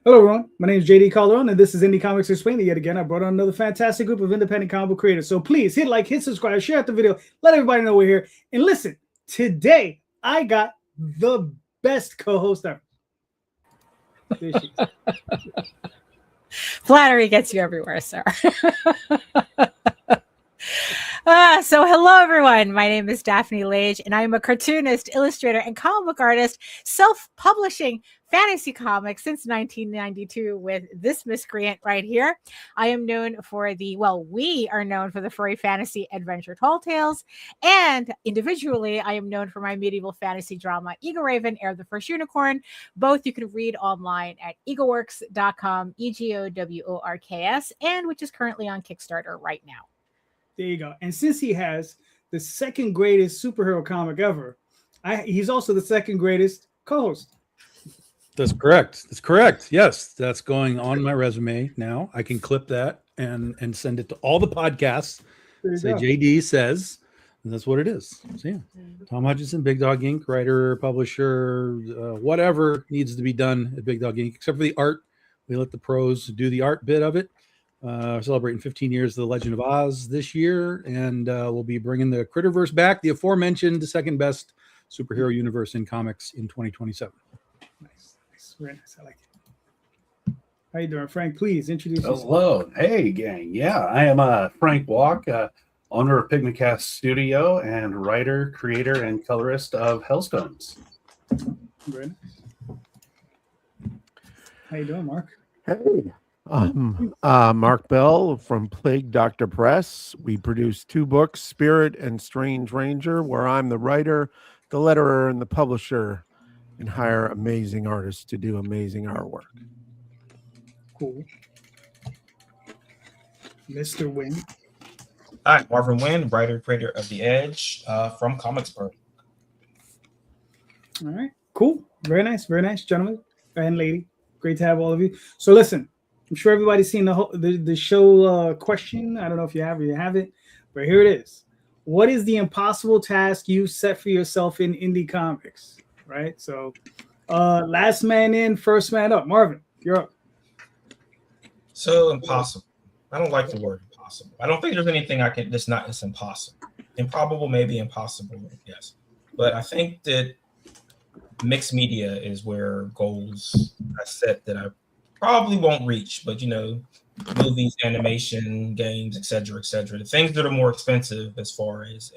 Hello, everyone. My name is JD Calderon, and this is Indie Comics Explained. Yet again, I brought on another fantastic group of independent comic book creators. So please hit like, hit subscribe, share out the video, let everybody know we're here. And listen, today I got the best co-host ever. There she is. Flattery gets you everywhere, sir. So hello, everyone. My name is Daphne Lage, and I am a cartoonist, illustrator, and comic book artist, self-publishing fantasy comics since 1992 with this miscreant right here. I am known for we are known for the furry fantasy adventure Tall Tales, and individually, I am known for my medieval fantasy drama, Eagle Raven, Heir of the First Unicorn. Both you can read online at eagleworks.com, EGOWORKS, and which is currently on Kickstarter right now. There you go. And since he has the second greatest superhero comic ever, he's also the second greatest co-host. That's correct. That's correct. Yes, that's going on my resume now. I can clip that and send it to all the podcasts. Say go. JD says, and that's what it is. So yeah, Tom Hutchison, Big Dog Inc., writer, publisher, whatever needs to be done at Big Dog Inc., except for the art. We let the pros do the art bit of it. Celebrating 15 years of The Legend of Oz this year, and we'll be bringing the Critterverse back, the aforementioned second best superhero universe in comics in 2027. Nice. Very nice. I like it. How you doing, Frank? Please introduce yourself. Hello. Hey, gang. Yeah, I am Frank Walk, owner of Pigmentcast Studio and writer, creator, and colorist of Hellstones. Very nice. How you doing, Mark? Hey. Mark Bell from Plague Doctor Press. We produce two books, Spirit and Strange Ranger, where I'm the writer, the letterer, and the publisher, and hire amazing artists to do amazing artwork. Cool. Mr. Wynn. Hi, Marvin Wynn, writer, creator of The Edge from Comicsburg. All right, cool. Very nice, gentlemen and lady. Great to have all of you. So listen, I'm sure everybody's seen the show question. I don't know if you have it, but here it is. What is the impossible task you set for yourself in indie comics? Right. So, last man in, first man up. Marvin, you're up. So impossible. I don't like the word impossible. I don't think there's anything I can. It's impossible. Improbable, maybe impossible. Yes, but I think that mixed media is where goals I set that I probably won't reach, but movies, animation, games, etc., the things that are more expensive as far as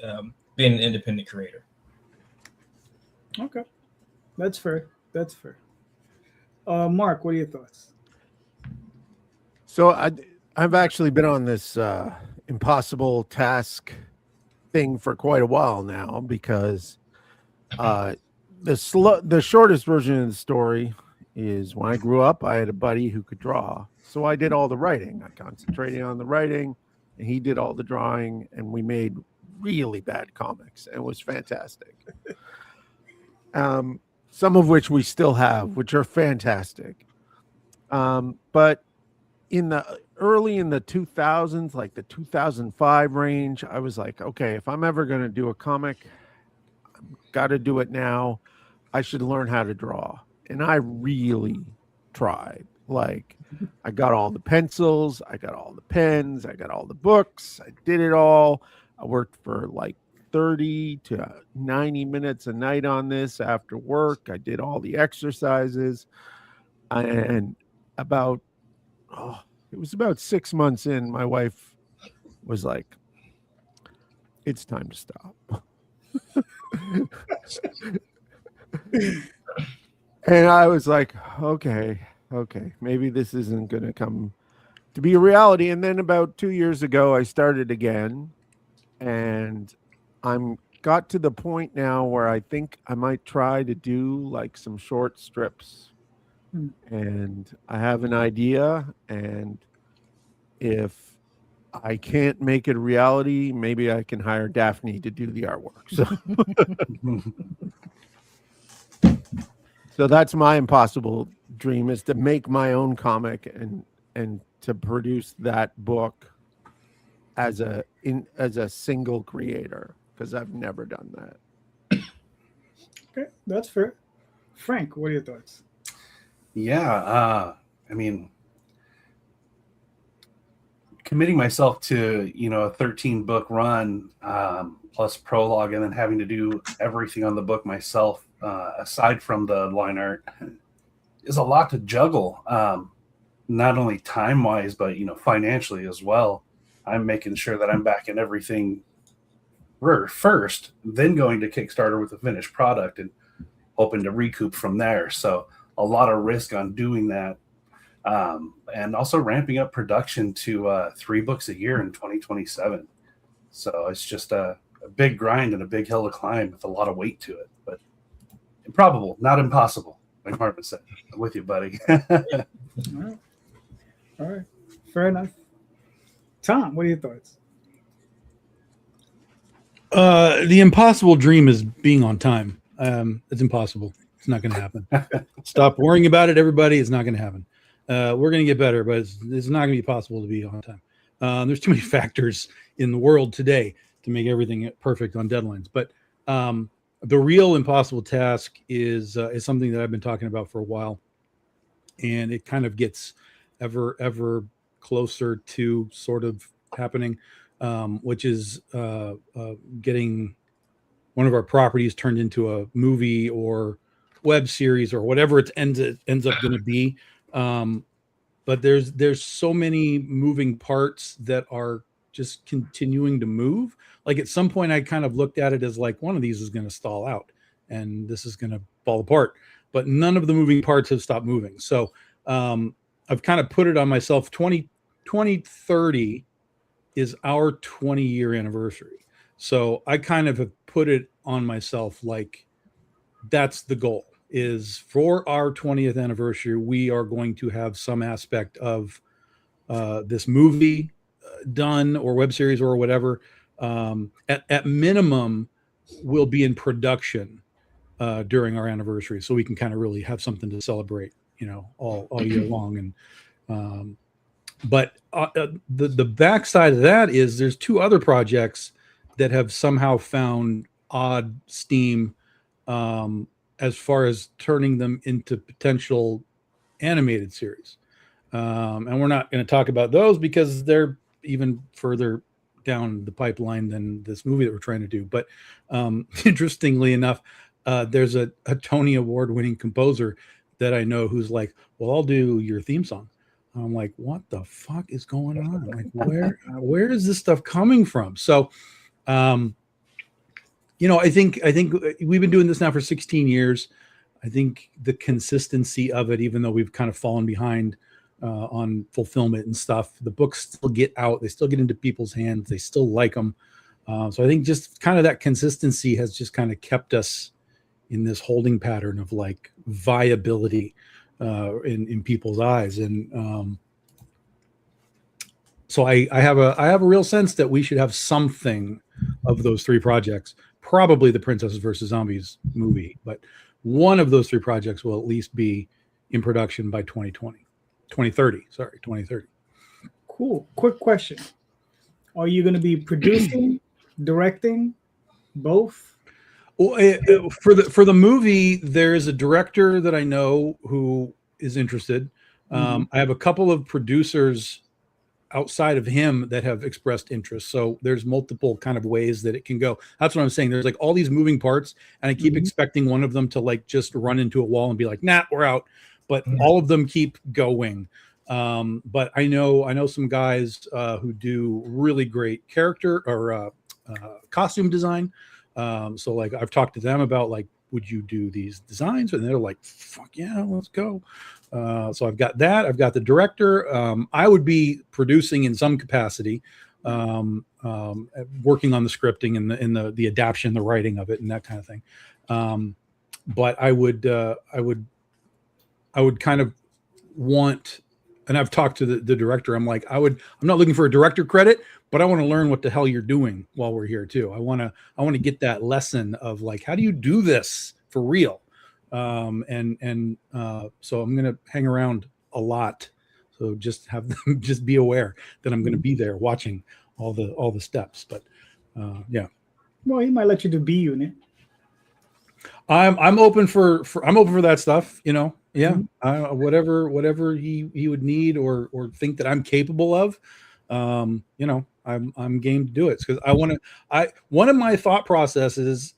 being an independent creator. Okay, that's fair. Mark, what are your thoughts? So I've actually been on this impossible task thing for quite a while now, because the shortest version of the story is when I grew up, I had a buddy who could draw. So I did all the writing. I concentrated on the writing, and he did all the drawing, and we made really bad comics, and it was fantastic. Some of which we still have, which are fantastic. But in the 2000s, like the 2005 range, I was like, okay, if I'm ever going to do a comic, I've got to do it now. I should learn how to draw. And I really tried. Like, I got all the pencils, I got all the pens, I got all the books, I did it all. I worked for like 30 to 90 minutes a night on this after work. I did all the exercises. And it was about 6 months in, my wife was like, it's time to stop. And I was like, okay, maybe this isn't going to come to be a reality. And then about 2 years ago, I started again, and I'm got to the point now where I think I might try to do like some short strips. And I have an idea, and if I can't make it a reality, maybe I can hire Daphne to do the artwork. So that's my impossible dream, is to make my own comic and to produce that book as a single creator, because I've never done that. Okay, that's fair. Frank, what are your thoughts? Yeah, I mean, committing myself to, a 13 book run, plus prologue, and then having to do everything on the book myself, aside from the line art, is a lot to juggle. Not only time wise, but, financially as well. I'm making sure that I'm backing everything first, then going to Kickstarter with a finished product and hoping to recoup from there. So a lot of risk on doing that. And also ramping up production to 3 books a year in 2027. So it's just a big grind and a big hill to climb with a lot of weight to it, but improbable, not impossible, like Marvin said. I'm with you, buddy. All right. Fair enough. Tom, what are your thoughts? The impossible dream is being on time. It's impossible. It's not going to happen. Stop worrying about it, everybody. It's not going to happen. We're going to get better, but it's not going to be possible to be on time. There's too many factors in the world today to make everything perfect on deadlines. But the real impossible task is something that I've been talking about for a while, and it kind of gets ever closer to sort of happening, which is getting one of our properties turned into a movie or web series or whatever it ends up going to be. But there's so many moving parts that are just continuing to move. Like at some point I kind of looked at it as like one of these is going to stall out and this is going to fall apart, but none of the moving parts have stopped moving. So I've kind of put it on myself. 2030 is our 20-year anniversary. So I kind of have put it on myself like that's the goal. Is for our 20th anniversary, we are going to have some aspect of this movie done or web series or whatever. At minimum, we'll be in production during our anniversary, so we can kind of really have something to celebrate, all year long. And but the backside of that is there's 2 other projects that have somehow found odd steam. As far as turning them into potential animated series. And we're not going to talk about those because they're even further down the pipeline than this movie that we're trying to do. But interestingly enough, there's a Tony Award winning composer that I know who's like, well, I'll do your theme song. I'm like, what the fuck is going on? Like, where is this stuff coming from? So, I think we've been doing this now for 16 years. I think the consistency of it, even though we've kind of fallen behind on fulfillment and stuff, the books still get out. They still get into people's hands. They still like them. So I think just kind of that consistency has just kind of kept us in this holding pattern of like viability in people's eyes. And so I have a real sense that we should have something of those 3 projects. Probably the Princesses versus Zombies movie, but one of those 3 projects will at least be in production by 2030. Cool. Quick question. Are you going to be producing, directing, both? Well, for the movie, there is a director that I know who is interested. I have a couple of producers outside of him that have expressed interest. So there's multiple kind of ways that it can go. That's what I'm saying. There's like all these moving parts, and I keep expecting one of them to like just run into a wall and be like, nah, we're out. But all of them keep going. But I know some guys who do really great character or costume design. So like I've talked to them about like, would you do these designs? And they're like, fuck yeah, let's go. So I've got that. I've got the director. I would be producing in some capacity, working on the scripting and the adaptation, the writing of it, and that kind of thing. But I would kind of want, and I've talked to the director. I'm like, I'm not looking for a director credit, but I want to learn what the hell you're doing while we're here too. I want to get that lesson of like, how do you do this for real? So I'm going to hang around a lot. So just have them just be aware that I'm going to be there watching all the steps. But yeah. Well, he might let you do B unit. I'm open for that stuff, Yeah, whatever he would need or think that I'm capable of, I'm game to do it because one of my thought processes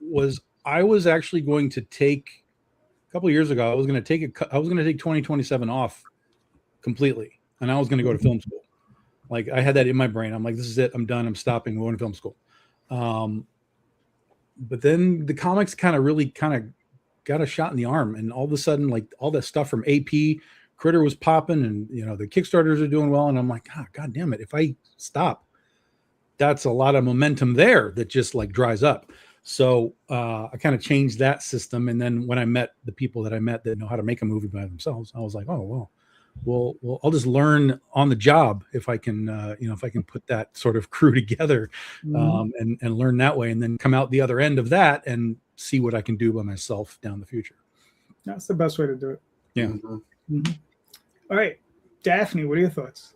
was I was actually going to take a couple of years ago. I was going to take 2027 off completely, and I was going to go to film school. Like I had that in my brain. I'm like, this is it. I'm done. I'm stopping. I'm going to film school. But then the comics kind of got a shot in the arm, and all of a sudden, like all that stuff from AP Critter was popping, and the Kickstarters are doing well, and I'm like, God damn it! If I stop, that's a lot of momentum there that just like dries up. So I kind of changed that system, and then when I met the people that know how to make a movie by themselves, I was like, oh well, I'll just learn on the job if I can, if I can put that sort of crew together, and learn that way, and then come out the other end of that and see what I can do by myself down the future. That's the best way to do it. Yeah. Mm-hmm. All right, Daphne, what are your thoughts?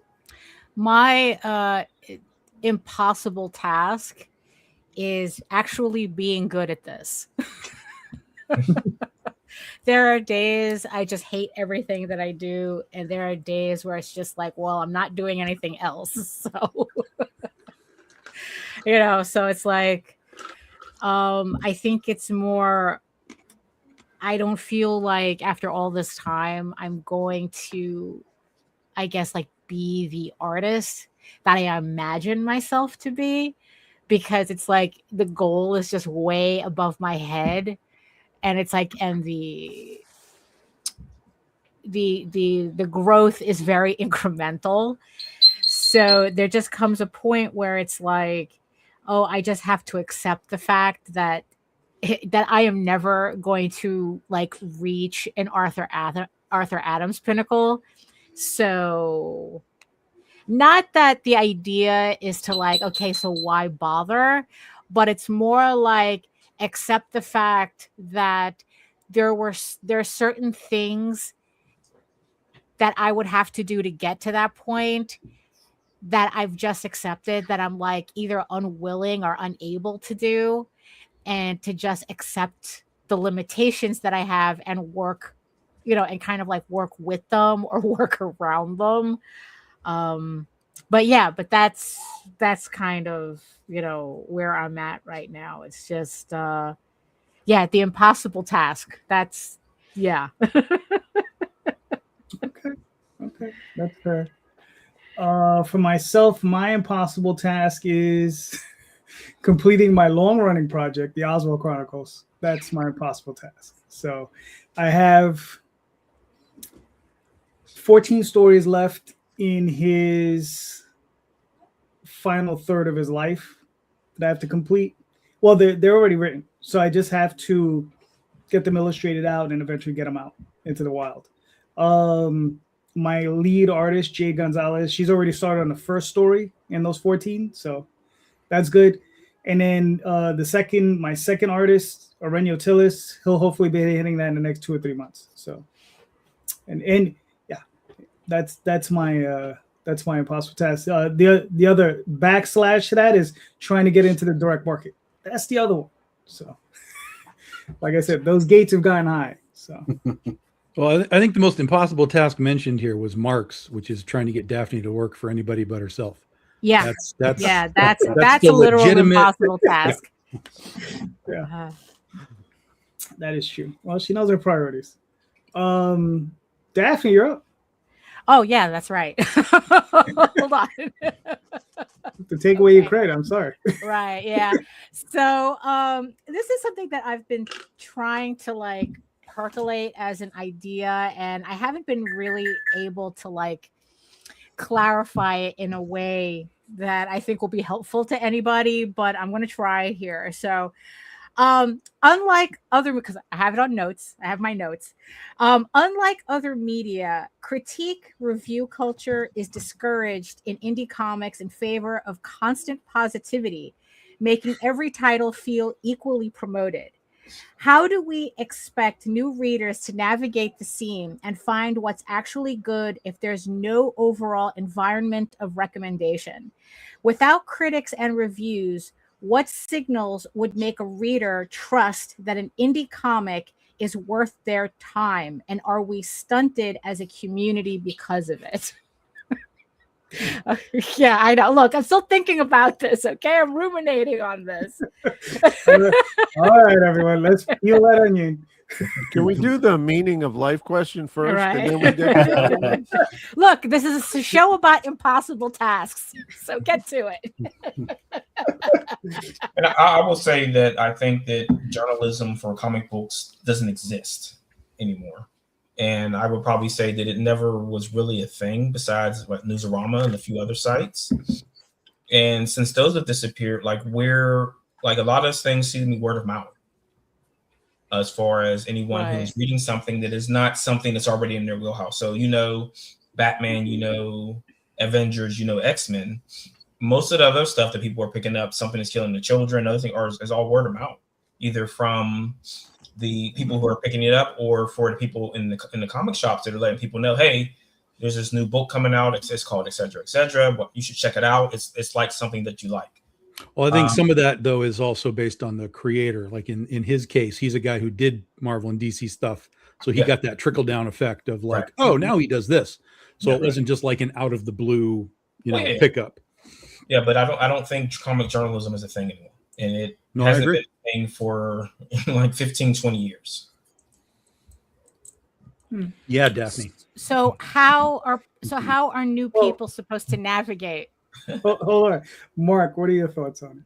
My impossible task is actually being good at this. There are days I just hate everything that I do, and there are days where it's just like, well, I'm not doing anything else. So, so it's like, I think it's more, I don't feel like after all this time, I'm going to, I guess, like be the artist that I imagine myself to be, because it's like the goal is just way above my head. And it's like, and the growth is very incremental. So there just comes a point where it's like, oh, I just have to accept the fact that I am never going to like reach an Arthur Adams pinnacle. So not that the idea is to like, okay, so why bother? But it's more like, accept the fact that there are certain things that I would have to do to get to that point that I've just accepted that I'm like either unwilling or unable to do, and to just accept the limitations that I have and work, and kind of like work with them or work around them. But that's kind of, where I'm at right now. It's just, the impossible task. That's, yeah. Okay. That's fair. For myself, my impossible task is completing my long-running project, the Oswald Chronicles. That's my impossible task. So I have 14 stories left in his final third of his life that I have to complete. Well, they're already written, so I just have to get them illustrated out and eventually get them out into the wild. My lead artist, Jay Gonzalez, she's already started on the first story in those 14, so that's good. And then my second artist, Aurelio Tillis, he'll hopefully be hitting that in the next 2 or 3 months. So, and yeah, that's my impossible task. The other backslash to that is trying to get into the direct market. That's the other one. So, like I said, those gates have gotten high. So, well, I think the most impossible task mentioned here was Mark's, which is trying to get Daphne to work for anybody but herself. Yeah, that's a a literal impossible task. Yeah, that is true. Well, she knows her priorities. Daphne, you're up. Oh yeah, that's right. Hold on. To take away your credit, I'm sorry. Right. Yeah. So this is something that I've been trying to like percolate as an idea, and I haven't been really able to like clarify it in a way that I think will be helpful to anybody, but I'm going to try here. So unlike other, because I have it on notes, I have my notes. Unlike other media, critique review culture is discouraged in indie comics in favor of constant positivity, making every title feel equally promoted. How do we expect new readers to navigate the scene and find what's actually good if there's no overall environment of recommendation? Without critics and reviews, what signals would make a reader trust that an indie comic is worth their time? And are we stunted as a community because of it? Yeah, I know. Look, I'm still thinking about this. Okay, I'm ruminating on this. All right, everyone, let's peel that onion. Can we do the meaning of life question first, Right. and then we get to that one? Look, this is a show about impossible tasks, so get to it. And I will say that I think that journalism for comic books doesn't exist anymore. And I would probably say that it never was really a thing besides like Newsarama and a few other sites. And since those have disappeared, like a lot of things seem to be word of mouth. As far as anyone Right. who's reading something that is not something that's already in their wheelhouse. So, Batman, Avengers, X-Men. Most of the other stuff that people are picking up, something is killing the children, other thing, is all word of mouth, either from the people who are picking it up or for the people in the comic shops that are letting people know, hey, there's this new book coming out. It's called et cetera, but you should check it out. It's like something that you like. Well, I think some of that though is also based on the creator. Like in his case, he's a guy who did Marvel and DC stuff, so he got that trickle down effect of like, Right. oh, now he does this. So Yeah, it wasn't just like an out of the blue, Yeah. pickup. Yeah, but I don't think comic journalism is a thing anymore, and it No, I hasn't agree. been a thing for like 15, 20 years. Yeah, Daphne. So how are new people supposed to navigate? Hold on, Mark. What are your thoughts on it?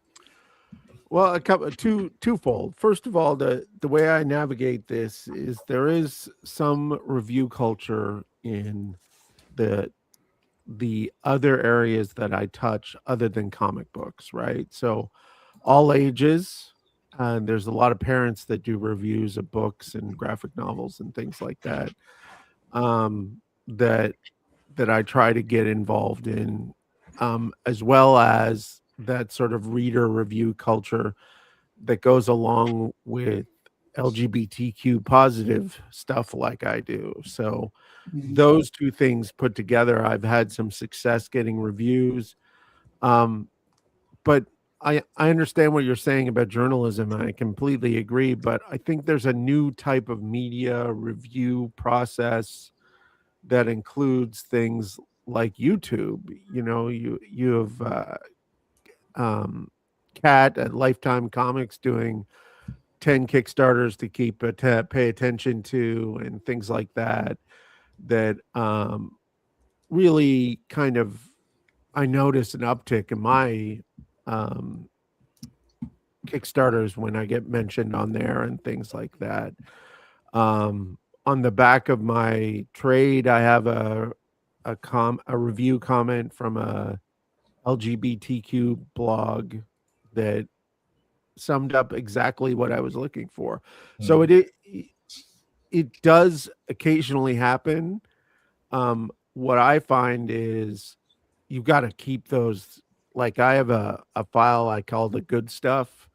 Well, a couple twofold. First of all, the way I navigate this is there is some review culture in the other areas that I touch other than comic books, right? So all ages, and there's a lot of parents that do reviews of books and graphic novels and things like that, that I try to get involved in, as well as that sort of reader review culture that goes along with LGBTQ positive stuff like I do. So those two things put together, I've had some success getting reviews. But I understand what you're saying about journalism, and I completely agree. But I think there's a new type of media review process that includes things like YouTube. You have Kat at Lifetime Comics doing 10 Kickstarters to pay attention to, and things like that really kind of, I notice an uptick in my Kickstarters when I get mentioned on there and things like that. On the back of my trade, I have a review comment from a LGBTQ blog that summed up exactly what I was looking for. So it does occasionally happen. What I find is you've got to keep those. Like I have a file I call the good stuff,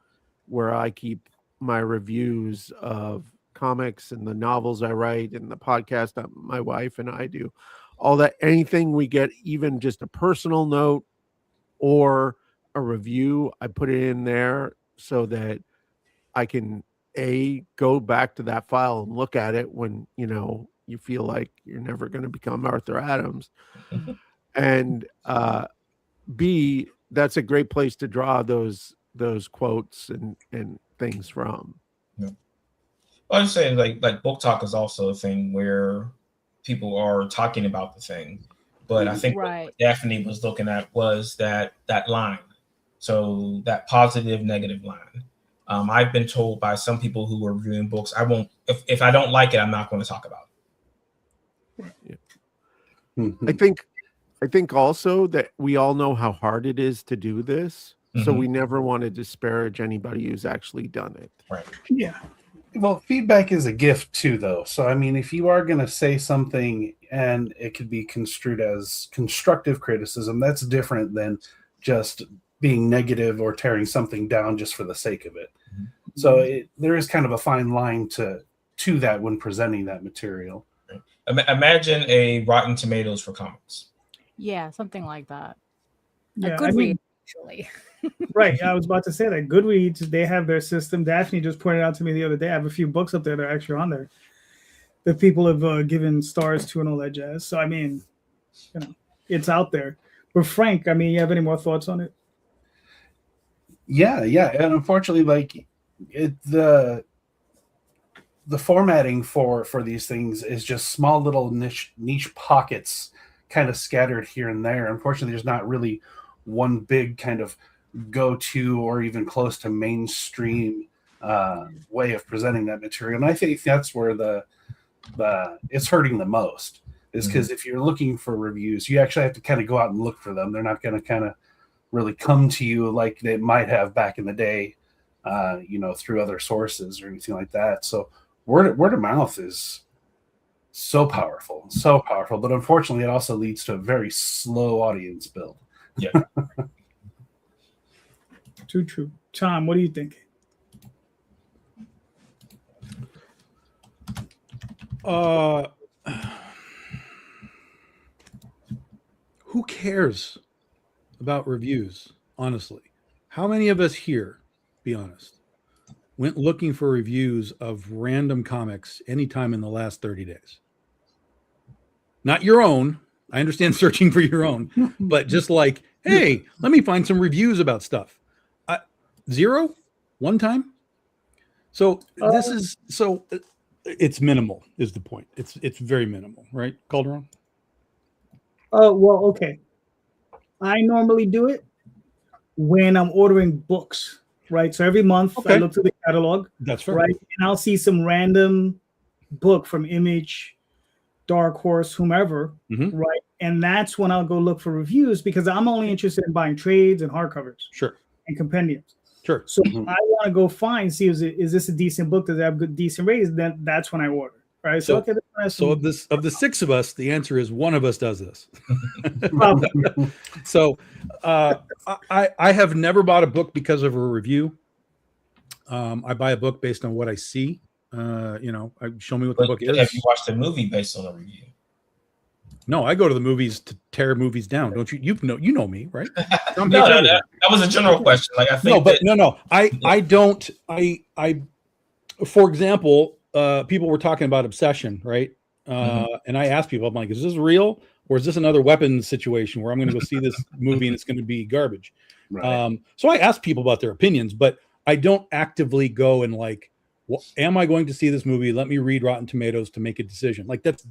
where I keep my reviews of comics and the novels I write and the podcast that my wife and I do. All that, anything we get, even just a personal note or a review, I put it in there so that I can go back to that file and look at it when you feel like you're never going to become Arthur Adams. And B, that's a great place to draw those quotes and things from. Yeah. Well, I'm saying like book talk is also a thing where people are talking about the thing, but I think what Daphne was looking at was that line. So that positive, negative line. I've been told by some people who were reviewing books, I won't, if I don't like it, I'm not going to talk about it. Yeah. I think also that we all know how hard it is to do this. So we never want to disparage anybody who's actually done it. Right. Yeah. Well, feedback is a gift too, though. So, I mean, if you are going to say something and it could be construed as constructive criticism, that's different than just being negative or tearing something down just for the sake of it. So there is kind of a fine line to that when presenting that material. Imagine a Rotten Tomatoes for comics. Yeah, something like that. Yeah, A good read. actually. Right. I was about to say that Goodreads, they have their system. Daphne just pointed out to me the other day. I have a few books up there that are actually on there that people have given stars to and all that jazz. So, I mean, it's out there. But Frank, I mean, you have any more thoughts on it? Yeah. And unfortunately, like the formatting for these things is just small little niche pockets kind of scattered here and there. Unfortunately, there's not really one big kind of go-to or even close to mainstream way of presenting that material. And I think that's where the it's hurting the most, is because if you're looking for reviews, you actually have to kind of go out and look for them. They're not going to kind of really come to you like they might have back in the day, through other sources or anything like that. So word of mouth is so powerful. But unfortunately, it also leads to a very slow audience build. Yeah. Too true. Tom, what do you think? Who cares about reviews, honestly? How many of us here, be honest, went looking for reviews of random comics anytime in the last 30 days? Not your own. I understand searching for your own, but just like, hey, let me find some reviews about stuff. Zero? One time? So it's minimal is the point. It's very minimal, right, Calderon? Well, okay. I normally do it when I'm ordering books, right? So every month I look through the catalog. That's fair. Right? And I'll see some random book from Image, Dark Horse, whomever, right? And that's when I'll go look for reviews, because I'm only interested in buying trades and hardcovers. Sure. And compendiums. Sure. So I want to go find, see, is this a decent book? Does it have decent ratings? Then that's when I order. Right. So of the six of us, the answer is one of us does this. So I have never bought a book because of a review. I buy a book based on what I see. Show me what the book is. Have you watched a movie based on a review? No, I go to the movies to tear movies down. Don't you? You know me, right? No, that was a general question. Like I think I don't. For example, people were talking about Obsession, right? And I asked people, I'm like, is this real, or is this another weapons situation where I'm going to go see this movie and it's going to be garbage? Right. So I asked people about their opinions, but I don't actively go and like, well, am I going to see this movie? Let me read Rotten Tomatoes to make a decision. Like that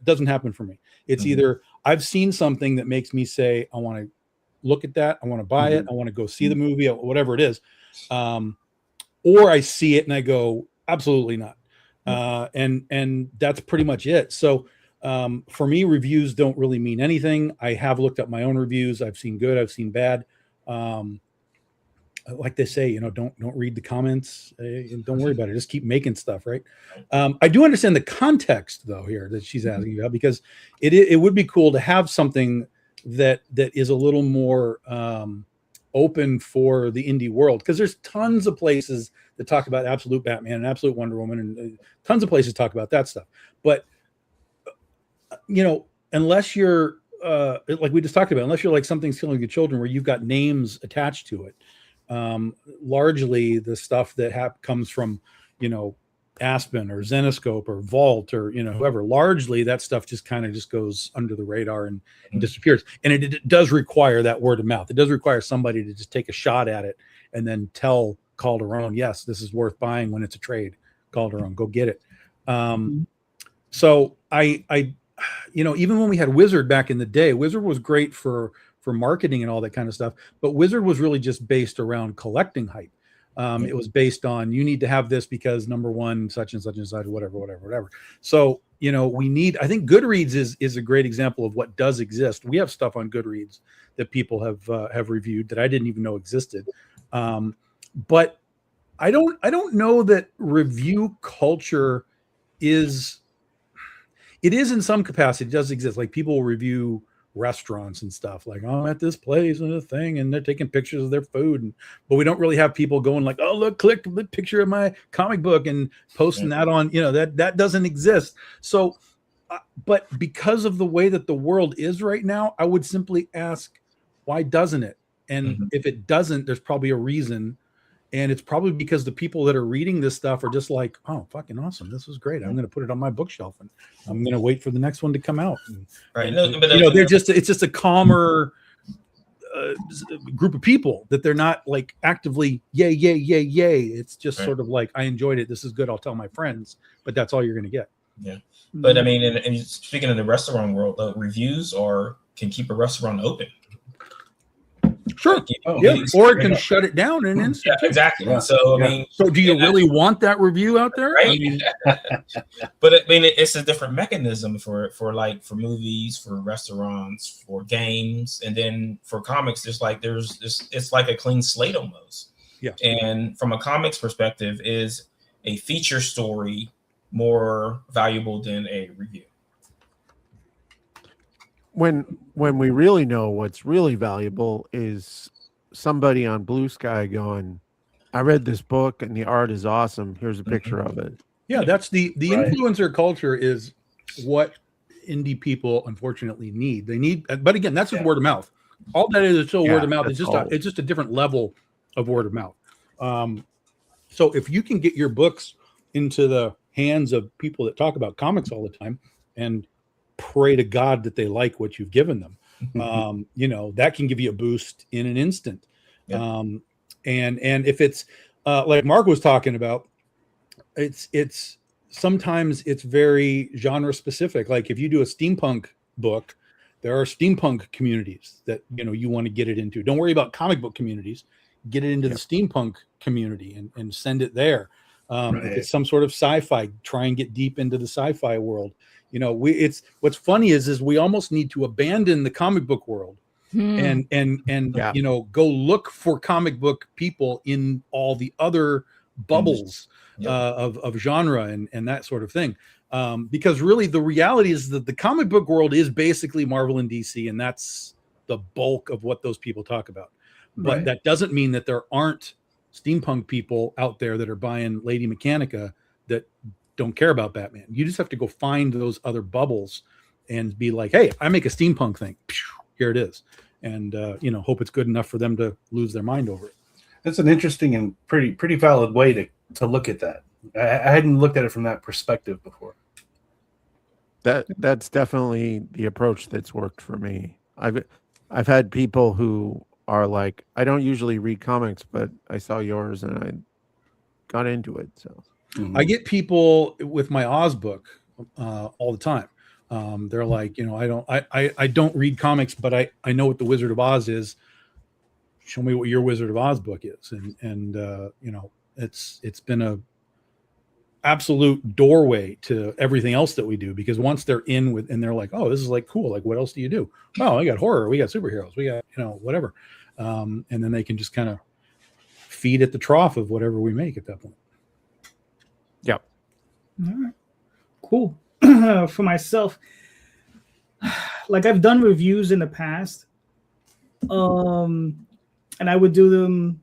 doesn't happen for me. It's either I've seen something that makes me say, I want to look at that. I want to buy it. I want to go see the movie, or whatever it is. Or I see it and I go, absolutely not. And that's pretty much it. So for me, reviews don't really mean anything. I have looked up my own reviews. I've seen good, I've seen bad. Like they say, don't read the comments. Don't worry about it. Just keep making stuff, right? I do understand the context though here that she's asking about, because it would be cool to have something that is a little more open for the indie world, because there's tons of places that talk about Absolute Batman and Absolute Wonder Woman, and tons of places talk about that stuff. But unless you're like we just talked about, unless you're like Something's Killing the Children, where you've got names attached to it, largely the stuff that comes from Aspen or Zenoscope or Vault or whoever, largely that stuff just kind of goes under the radar and disappears. And it does require that word of mouth. It does require somebody to just take a shot at it and then tell Calderon, yes, this is worth buying when it's a trade. Calderon, go get it. So I even when we had Wizard back in the day, Wizard was great for marketing and all that kind of stuff, but Wizard was really just based around collecting hype. It was based on, you need to have this because number one, such and such and such, whatever. So, I think Goodreads is a great example of what does exist. We have stuff on Goodreads that people have reviewed that I didn't even know existed. But I don't know that review culture is in some capacity. It does exist. Like people will review restaurants and stuff, like, oh, I'm at this place and a thing, and they're taking pictures of their food, but we don't really have people going like, oh, look, click the picture of my comic book and posting that on, that doesn't exist. So but because of the way that the world is right now, I would simply ask, why doesn't it? And if it doesn't, there's probably a reason. And it's probably because the people that are reading this stuff are just like, oh, fucking awesome. This was great. I'm going to put it on my bookshelf and I'm going to wait for the next one to come out. And, Right. it's just a calmer group of people that they're not like actively, yay, yay, yay, yay. It's just sort of like, I enjoyed it. This is good. I'll tell my friends, but that's all you're going to get. Yeah. But I mean, and speaking of the restaurant world, the reviews can keep a restaurant open. Sure. Or it can shut it down in an instant. Yeah, exactly. Yeah. So I mean, so do you really want that review out there? Right? I mean, but I mean, it's a different mechanism for movies, for restaurants, for games, and then for comics. There's this. It's like a clean slate almost. Yeah. And from a comics perspective, is a feature story more valuable than a review? When we really know what's really valuable is somebody on Blue Sky going, I read this book and the art is awesome. Here's a picture of it. Yeah, that's the influencer culture is what indie people unfortunately need. They need, but again, that's just word of mouth. All that is still word of mouth. It's just a different level of word of mouth. So if you can get your books into the hands of people that talk about comics all the time and pray to God that they like what you've given them, that can give you a boost in an instant. Yeah. And if it's like Mark was talking about, it's sometimes it's very genre specific. Like if you do a steampunk book, there are steampunk communities that you want to get it into. Don't worry about comic book communities. Get it into the steampunk community and send it there. If it's some sort of sci-fi, try and get deep into the sci-fi world. It's what's funny is we almost need to abandon the comic book world and go look for comic book people in all the other bubbles of genre and that sort of thing. Because really the reality is that the comic book world is basically Marvel and DC, and that's the bulk of what those people talk about. But that doesn't mean that there aren't steampunk people out there that are buying Lady Mechanica that don't care about Batman. You just have to go find those other bubbles and be like, hey, I make a steampunk thing. Here it is. And, hope it's good enough for them to lose their mind over it. That's an interesting and pretty valid way to look at that. I hadn't looked at it from that perspective before. That's definitely the approach that's worked for me. I've had people who are like, I don't usually read comics, but I saw yours and I got into it. So I get people with my Oz book all the time. They're like, I don't read comics, but I know what the Wizard of Oz is. Show me what your Wizard of Oz book is. And it's been a absolute doorway to everything else that we do, because once they're in with, and they're like, oh, this is like cool. Like, what else do you do? Oh, we got horror, we got superheroes, we got, whatever. And then they can just kind of feed at the trough of whatever we make at that point. Yep. All right. Cool. For myself, like I've done reviews in the past. And I would do them,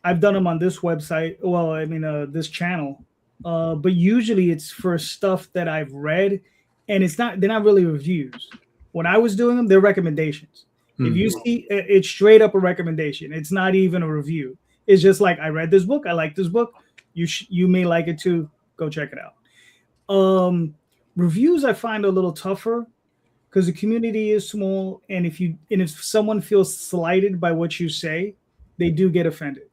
I've done them on this website. Well, I mean, this channel. But usually it's for stuff that I've read, and they're not really reviews. When I was doing them, they're recommendations. If you see, it's straight up a recommendation. It's not even a review. It's just like, I read this book. I like this book. You may like it too. Go check it out. Reviews I find a little tougher because the community is small, and if someone feels slighted by what you say, they do get offended.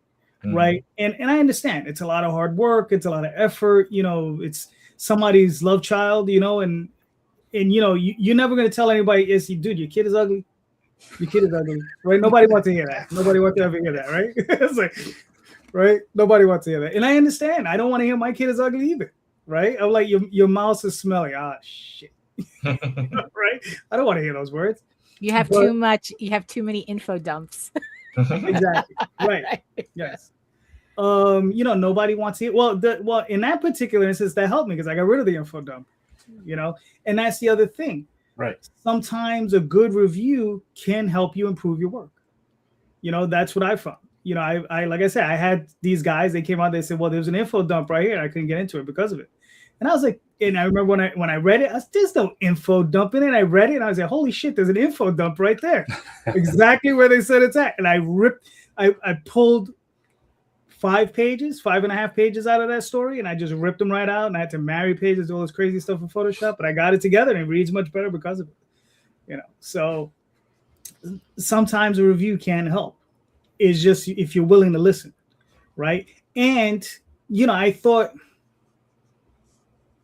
Right. And I understand it's a lot of hard work. It's a lot of effort. It's somebody's love child, and you're never going to tell anybody, dude, your kid is ugly. Your kid is ugly. Right. Nobody wants to hear that. Nobody wants to ever hear that. Right. It's like, right. Nobody wants to hear that. And I understand. I don't want to hear my kid is ugly either. Right. I'm like, your mouse is smelly. Ah, shit. Right. I don't want to hear those words. You have too many info dumps. Exactly. Right. Yes. Nobody wants it. Well, in that particular instance, that helped me because I got rid of the info dump. And that's the other thing. Right. Sometimes a good review can help you improve your work. That's what I found. I like I said, I had these guys. They came out. They said, "Well, there's an info dump right here. I couldn't get into it because of it." And I was like, and I remember when I read it, there's no info dump in it. I read it and I was like, holy shit, there's an info dump right there. Exactly where they said it's at. And I pulled 5.5 pages out of that story, and I just ripped them right out, and I had to marry pages, all this crazy stuff in Photoshop, but I got it together and it reads much better because of it. So sometimes a review can help. It's just if you're willing to listen, right? And I thought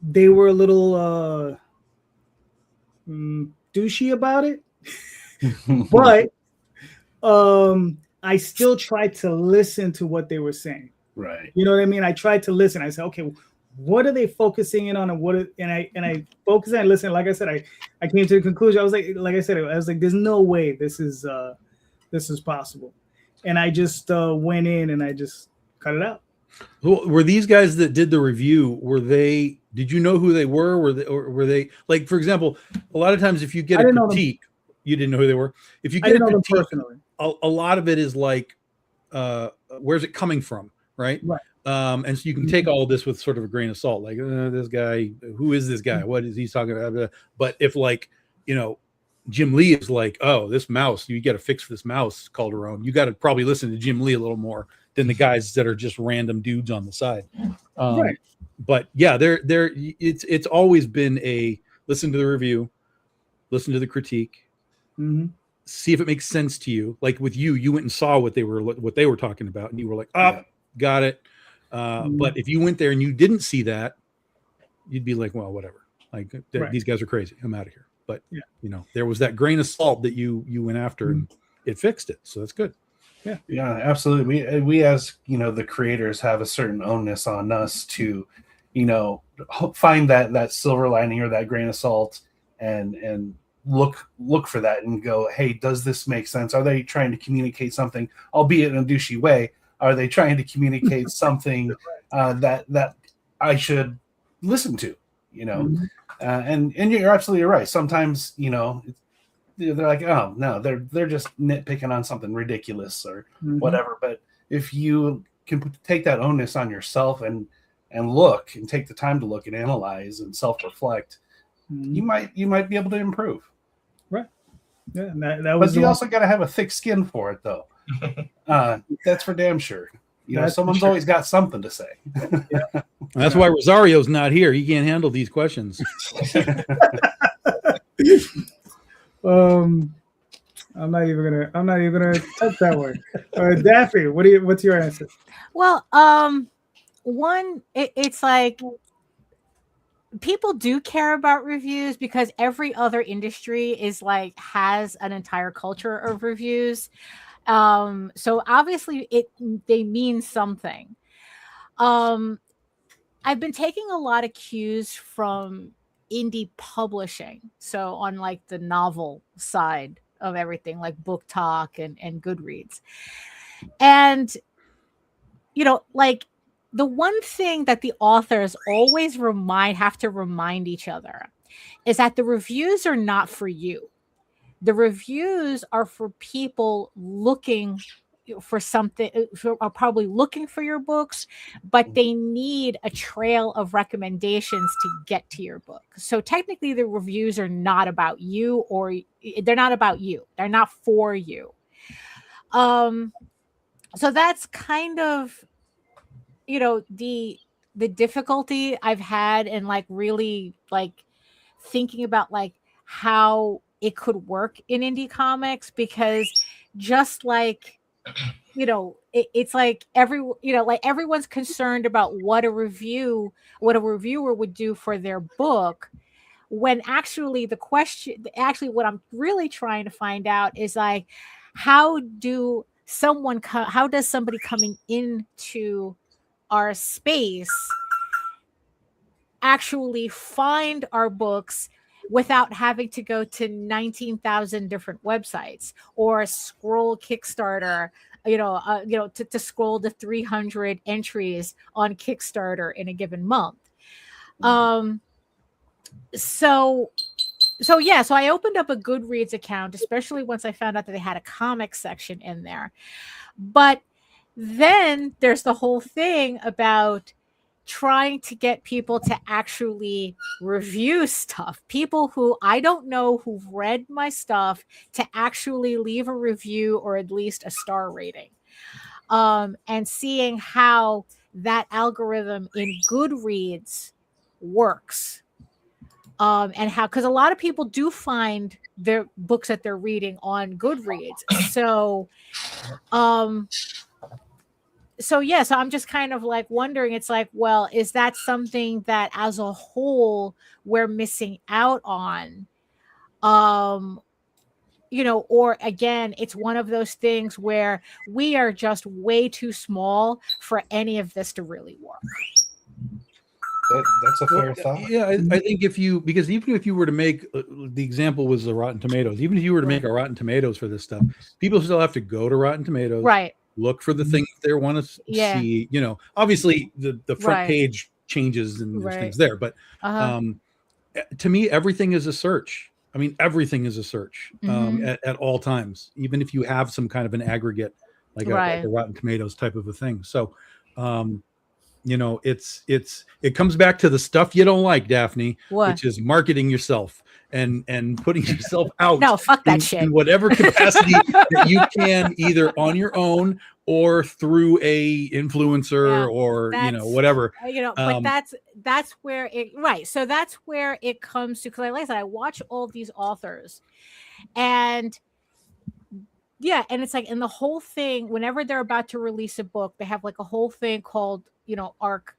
they were a little douchey about it, but I still tried to listen to what they were saying. Right. You know what I mean? I tried to listen. I said, okay, what are they focusing in on, and I focused and listened. Like I said, I came to the conclusion. I was like I said, I was like, there's no way this is possible, and I just went in and I just cut it out. Well, were these guys that did the review? Did you know who they were? Were they like, for example, a lot of times if you get a critique, you didn't know who they were. If you get a critique, personally, a lot of it is like, where's it coming from, right? Right. And so you can take all of this with sort of a grain of salt, like this guy, who is this guy? What is he talking about? But if Jim Lee is like, oh, this mouse, you got to fix this mouse, Calderon. You got to probably listen to Jim Lee a little more than the guys that are just random dudes on the side. Right. But yeah, it's always been a listen to the review, listen to the critique, see if it makes sense to you. Like with you went and saw what they were talking about, and you were like, got it. But if you went there and you didn't see that, you'd be like, well, whatever. Like these guys are crazy. I'm out of here. But there was that grain of salt that you went after, and it fixed it. So that's good. Yeah, absolutely. We as the creators have a certain onus on us to, find that silver lining or that grain of salt, and look for that and go, hey, does this make sense? Are they trying to communicate something, albeit in a douchey way? Are they trying to communicate something that I should listen to? And you're absolutely right. Sometimes they're like, oh no, they're just nitpicking on something ridiculous or whatever. But if you can take that onus on yourself and look and take the time to look and analyze and self-reflect, you might be able to improve. Right. Yeah. That was. But you also got to have a thick skin for it, though. That's for damn sure. Someone's always got something to say. Yeah. That's why Rosario's not here. He can't handle these questions. I'm not even gonna touch that one. Daphne, what's your answer? Well, it's like people do care about reviews because every other industry has an entire culture of reviews. So obviously they mean something. I've been taking a lot of cues from indie publishing. So on the novel side of everything, like Book Talk and Goodreads. And, the one thing that the authors always have to remind each other is that the reviews are not for you. The reviews are for people looking for something, are probably looking for your books, but they need a trail of recommendations to get to your book. So technically the reviews are not about you, or they're not about you. They're not for you. So that's kind of, the difficulty I've had in really thinking about how it could work in indie comics, because just it's like everyone's concerned about what a reviewer would do for their book, when actually what I'm really trying to find out is how does somebody coming into our space actually find our books without having to go to 19,000 different websites or scroll Kickstarter, to scroll the 300 entries on Kickstarter in a given month. So I opened up a Goodreads account, especially once I found out that they had a comic section in there. But then there's the whole thing about trying to get people to actually review stuff, people who I don't know who've read my stuff, to actually leave a review or at least a star rating, and seeing how that algorithm in Goodreads works. And how, because a lot of people do find their books that they're reading on Goodreads. So yeah, so I'm just kind of like wondering, it's like, well, is that something that as a whole we're missing out on? Or again, it's one of those things where we are just way too small for any of this to really work. That's a fair thought. Yeah, I think because even if you were to make the example was the Rotten Tomatoes, even if you were to make a Rotten Tomatoes for this stuff, people still have to go to Rotten Tomatoes, right? Look for the things they want to see. Obviously the front page changes and there's things there, but to me, everything is a search. I mean, everything is a search at all times, even if you have some kind of an aggregate like a Rotten Tomatoes type of a thing. So, it comes back to the stuff you don't like, Daphne, which is marketing yourself and putting yourself out. No, fuck that shit. In whatever capacity that you can, either on your own or through a influencer or whatever. But that's where it So that's where it comes to, because like I said, I watch all these authors, and and it's like, in the whole thing, whenever they're about to release a book, they have like a whole thing called ARC,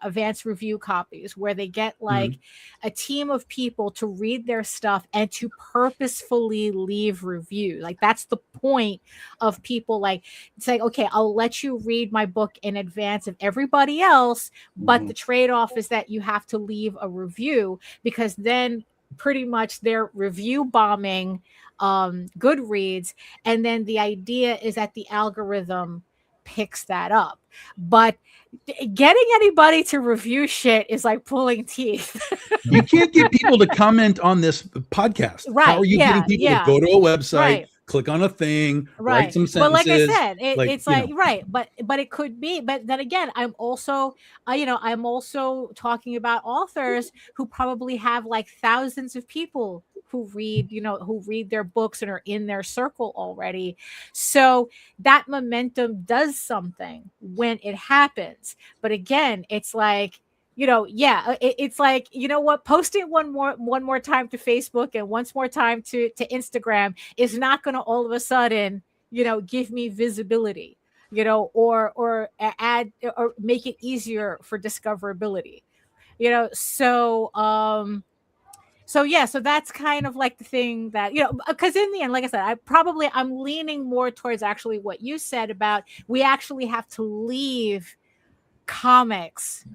advanced review copies, where they get like a team of people to read their stuff and to purposefully leave reviews. Like, that's the point of people. Like, it's like, okay, I'll let you read my book in advance of everybody else, but the trade-off is that you have to leave a review, because then pretty much they're review bombing Goodreads, and then the idea is that the algorithm picks that up. But getting anybody to review shit is like pulling teeth. You can't get people to comment on this podcast. Right? How are you getting people to go to a website, click on a thing, write some sentences? Well, like I said, it's like but it could be. But then again, I'm also I'm also talking about authors who probably have like thousands of people who read their books and are in their circle already. So that momentum does something when it happens. But again, it's like, it's like, what, post it one more time to Facebook and once more time to Instagram is not going to all of a sudden, give me visibility, or add or make it easier for discoverability, so that's kind of like the thing that, because in the end, like I said, I'm leaning more towards actually what you said about, we actually have to leave comics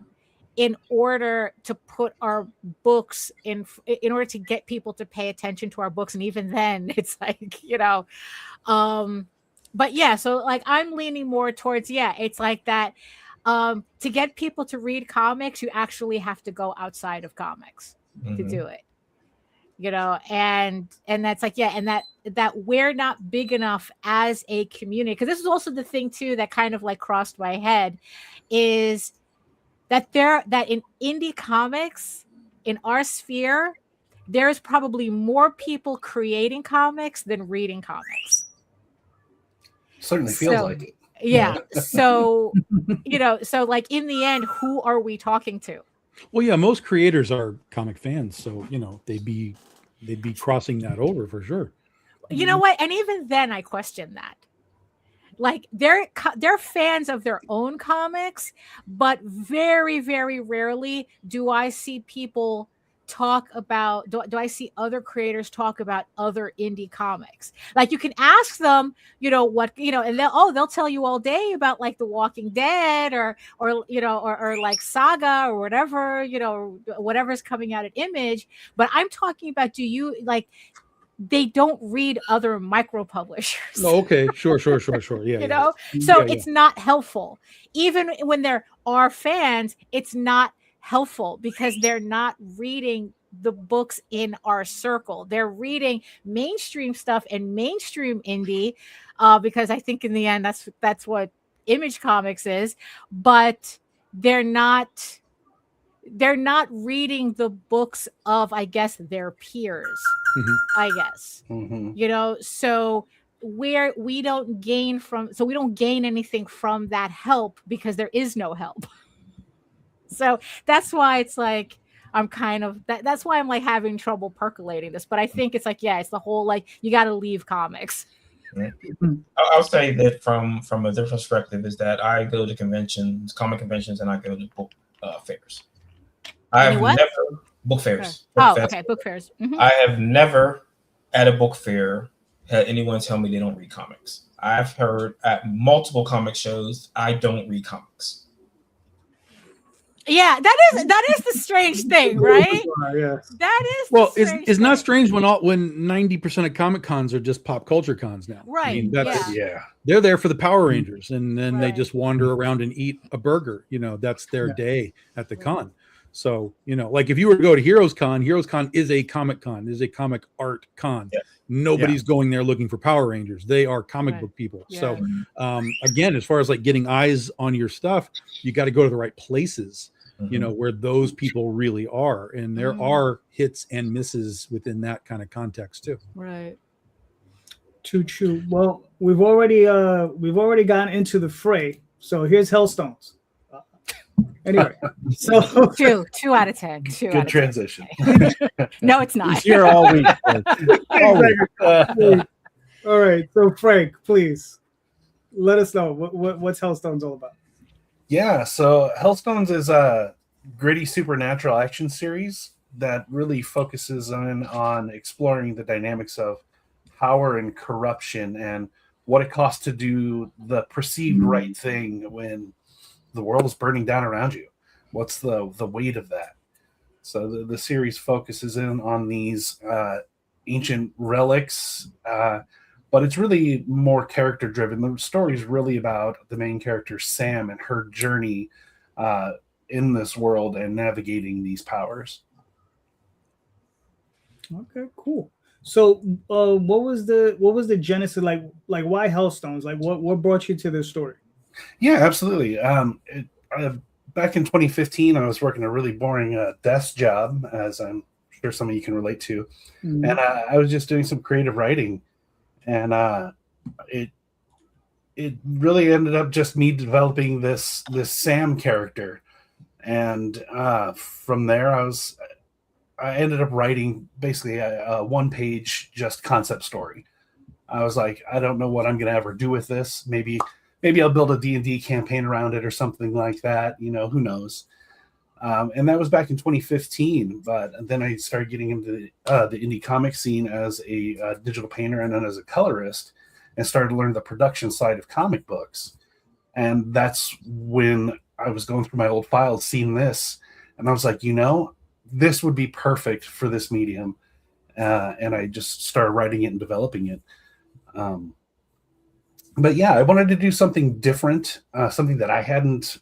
in order to put our books in order to get people to pay attention to our books. And even then it's like, but yeah, so like I'm leaning more towards, it's like that, to get people to read comics, you actually have to go outside of comics to do it. And that's like, and that we're not big enough as a community. Because this is also the thing too that kind of like crossed my head, is that in indie comics, in our sphere, there's probably more people creating comics than reading comics. Certainly feels like it. Yeah. So, so like in the end, who are we talking to? Well, yeah, most creators are comic fans, so they'd be crossing that over for sure. You know what? And even then, I question that. Like they're fans of their own comics, but very, very rarely do I see people talk about. Do I see other creators talk about other indie comics? Like you can ask them, what, and they'll tell you all day about like The Walking Dead or like Saga or whatever, whatever's coming out at Image. But I'm talking about, do you like? They don't read other micro publishers. Oh, okay, sure. Yeah, so it's not helpful. Even when there are fans, it's not helpful because they're not reading the books in our circle. They're reading mainstream stuff and mainstream indie, because I think in the end that's what Image Comics is. But they're not reading the books of, I guess, their peers. I guess, so we don't gain anything from that help because there is no help. So that's why it's like I'm kind of that's why I'm like having trouble percolating this. But I think it's like, it's the whole like you got to leave comics. I'll say that from a different perspective is that I go to conventions, comic conventions, and I go to book fairs. I've never book fairs. Book fairs. I have never at a book fair had anyone tell me they don't read comics. I've heard at multiple comic shows I don't read comics. Yeah, that is the strange thing, right? That is it's not strange when 90% of comic cons are just pop culture cons now. Right. I mean, they're there for the Power Rangers, and then they just wander around and eat a burger. That's their day at the con. So, like if you were to go to Heroes Con is a comic con, is a comic art con. Yeah. Nobody's going there looking for Power Rangers. They are comic book people. Yeah. So, again, as far as like getting eyes on your stuff, you got to go to the right places, where those people really are. And there are hits and misses within that kind of context too. Right. True. Well, we've already gotten into the fray. So here's Hellstones. Anyway, so 2 out of 10. Good transition. No, it's not. He's here all week. All right. So Frank, please let us know what's Hellstones all about. Yeah. So Hellstones is a gritty supernatural action series that really focuses on exploring the dynamics of power and corruption and what it costs to do the perceived right thing when the world is burning down around you. What's the weight of that? So the series focuses in on these ancient relics, but it's really more character driven. The story is really about the main character Sam and her journey in this world and navigating these powers. Okay, cool. So what was the genesis, like why Hellstones? Like what brought you to this story? Yeah, absolutely. Back in 2015, I was working a really boring desk job, as I'm sure some of you can relate to. And I was just doing some creative writing. And it really ended up just me developing this Sam character. And from there, I ended up writing basically a one-page just concept story. I was like, I don't know what I'm going to ever do with this. Maybe I'll build a D&D campaign around it or something like that. Who knows? And that was back in 2015. But then I started getting into the indie comic scene as a digital painter and then as a colorist, and started to learn the production side of comic books. And that's when I was going through my old files, seeing this, and I was like, this would be perfect for this medium. And I just started writing it and developing it. But yeah, I wanted to do something different, something that I hadn't,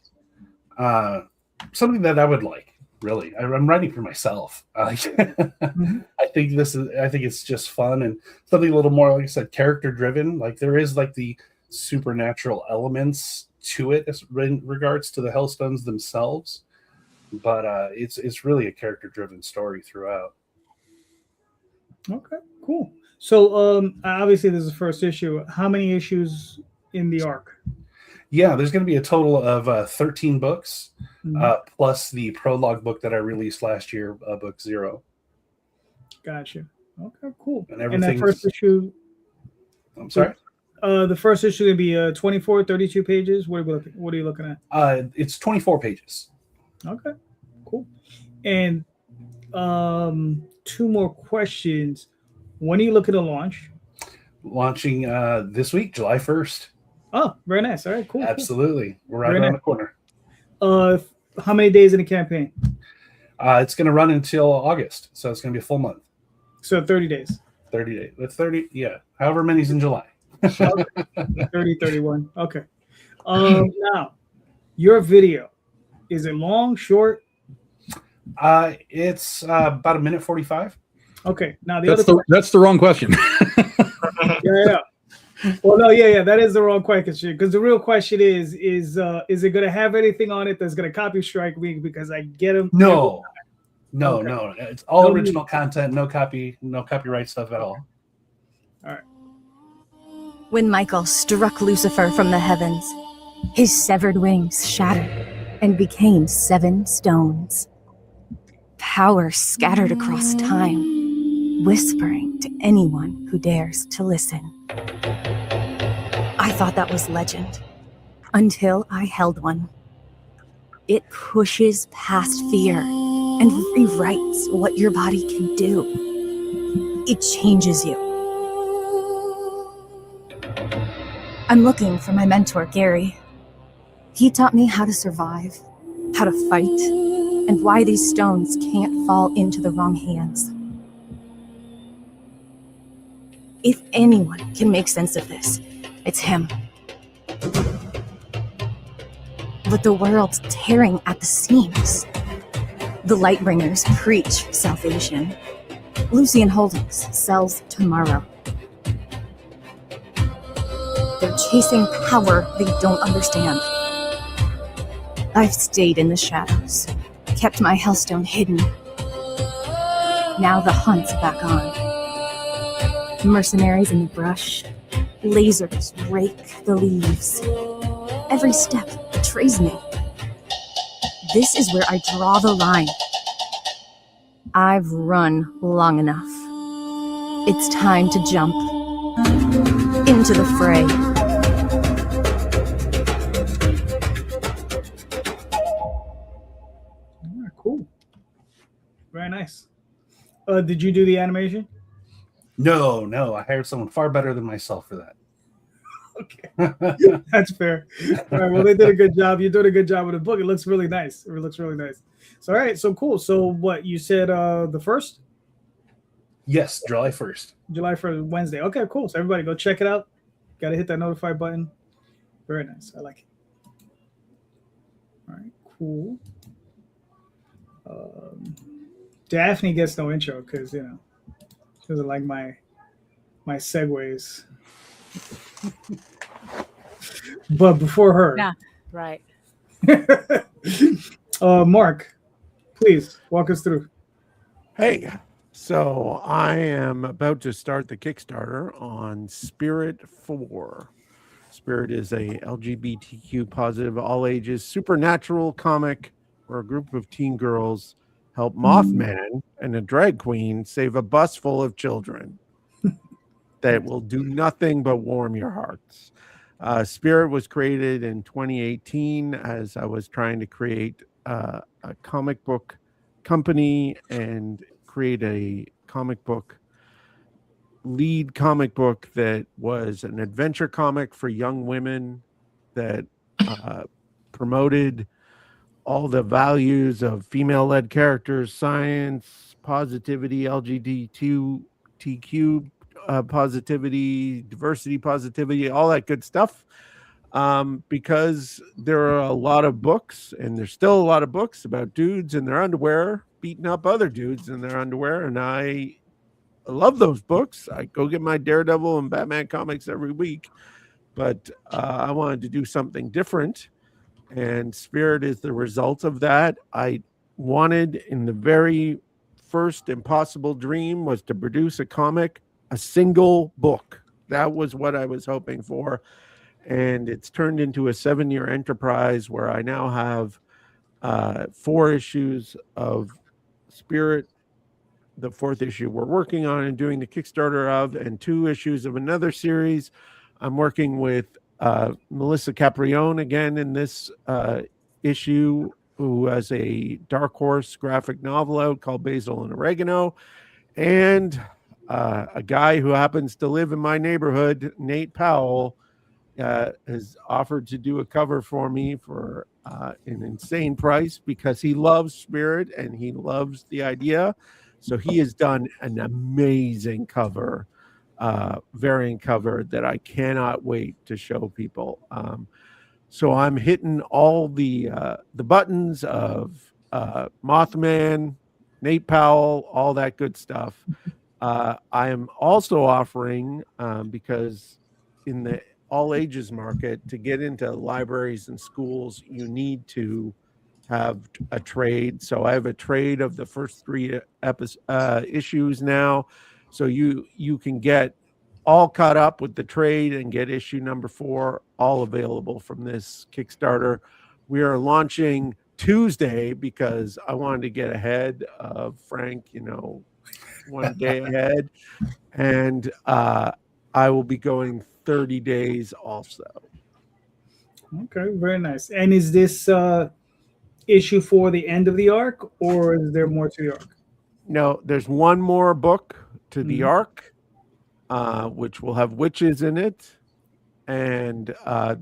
something that I would like. Really, I'm writing for myself. I think it's just fun and something a little more, like I said, character driven. Like there is like the supernatural elements to it in regards to the Hellstones themselves, but it's really a character driven story throughout. Okay, cool. So obviously this is the first issue. How many issues in the arc? Yeah, there's going to be a total of 13 books, plus the prologue book that I released last year, book 0. Gotcha. Okay, cool. And that first issue. I'm sorry. The first issue will be 24, 32 pages. What are you looking at? It's 24 pages. Okay, cool. And 2 more questions. When are you looking to launch? Launching this week, July 1st. Oh, very nice. All right, cool. Absolutely. Cool. We're right around the corner. How many days in the campaign? It's going to run until August, so it's going to be a full month. So 30 days. 30 days. That's 30, yeah. However many's in July. 30, 31. Okay. Now, your video, is it long, short? It's about 1:45. Okay. Now that's the wrong question. Yeah. Well, no, yeah, that is the wrong question because the real question is it going to have anything on it that's going to copy strike me because I get them? No, Okay. no. It's all No original music. content, no copyright stuff at all. All right. When Michael struck Lucifer from the heavens, his severed wings shattered and became 7 stones. Power scattered across time, whispering to anyone who dares to listen. I thought that was legend, until I held one. It pushes past fear and rewrites what your body can do. It changes you. I'm looking for my mentor, Gary. He taught me how to survive, how to fight, and why these stones can't fall into the wrong hands. If anyone can make sense of this, it's him. But the world's tearing at the seams. The Lightbringers preach salvation. Lucian Holdings sells tomorrow. They're chasing power they don't understand. I've stayed in the shadows, kept my Hellstone hidden. Now the hunt's back on. Mercenaries in the brush, lasers rake the leaves. Every step betrays me. This is where I draw the line. I've run long enough. It's time to jump into the fray. Cool. Very nice. Did you do the animation? No. I hired someone far better than myself for that. Okay. That's fair. All right. Well, they did a good job. You did a good job with the book. It looks really nice. It looks really nice. So, all right. So cool. So what you said, the 1st? Yes, July 1st. July 1st, Wednesday. Okay, cool. So everybody go check it out. Got to hit that notify button. Very nice. I like it. All right. Cool. Daphne gets no intro because, you know, she doesn't like my segues. But before her. Yeah, right. Mark, please walk us through. Hey, so I am about to start the Kickstarter on Spirit 4. Spirit is a LGBTQ positive, all ages supernatural comic where a group of teen girls help Mothman and a drag queen save a bus full of children that will do nothing but warm your hearts. Spirit was created in 2018 as I was trying to create a comic book company and create a lead comic book that was an adventure comic for young women that promoted all the values of female-led characters, science, positivity, LGBTQ positivity, diversity positivity, all that good stuff. Because there are a lot of books, and there's still a lot of books about dudes in their underwear beating up other dudes in their underwear, and I love those books. I go get my Daredevil and Batman comics every week, but I wanted to do something different, and Spirit is the result of that. I wanted, in the very first impossible dream, was to produce a comic, a single book. That was what I was hoping for, and it's turned into a 7-year enterprise where I now have 4 issues of Spirit, the 4th issue we're working on and doing the Kickstarter of, and 2 issues of another series. I'm working with Melissa Caprione again in this issue, who has a Dark Horse graphic novel out called Basil and Oregano, and a guy who happens to live in my neighborhood, Nate Powell, has offered to do a cover for me for an insane price because he loves Spirit and he loves the idea. So he has done an amazing cover, variant cover that I cannot wait to show people. So I'm hitting all the buttons of Mothman, Nate Powell, all that good stuff. I am also offering, because in the all ages market, to get into libraries and schools, you need to have a trade. So I have a trade of the first 3 issues now. So you can get all caught up with the trade and get issue number 4, all available from this Kickstarter. We are launching Tuesday because I wanted to get ahead of Frank, one day ahead. And I will be going 30 days also. Okay, very nice. And is this issue for the end of the arc, or is there more to the arc? No, there's one more book to the arc, which will have witches in it. And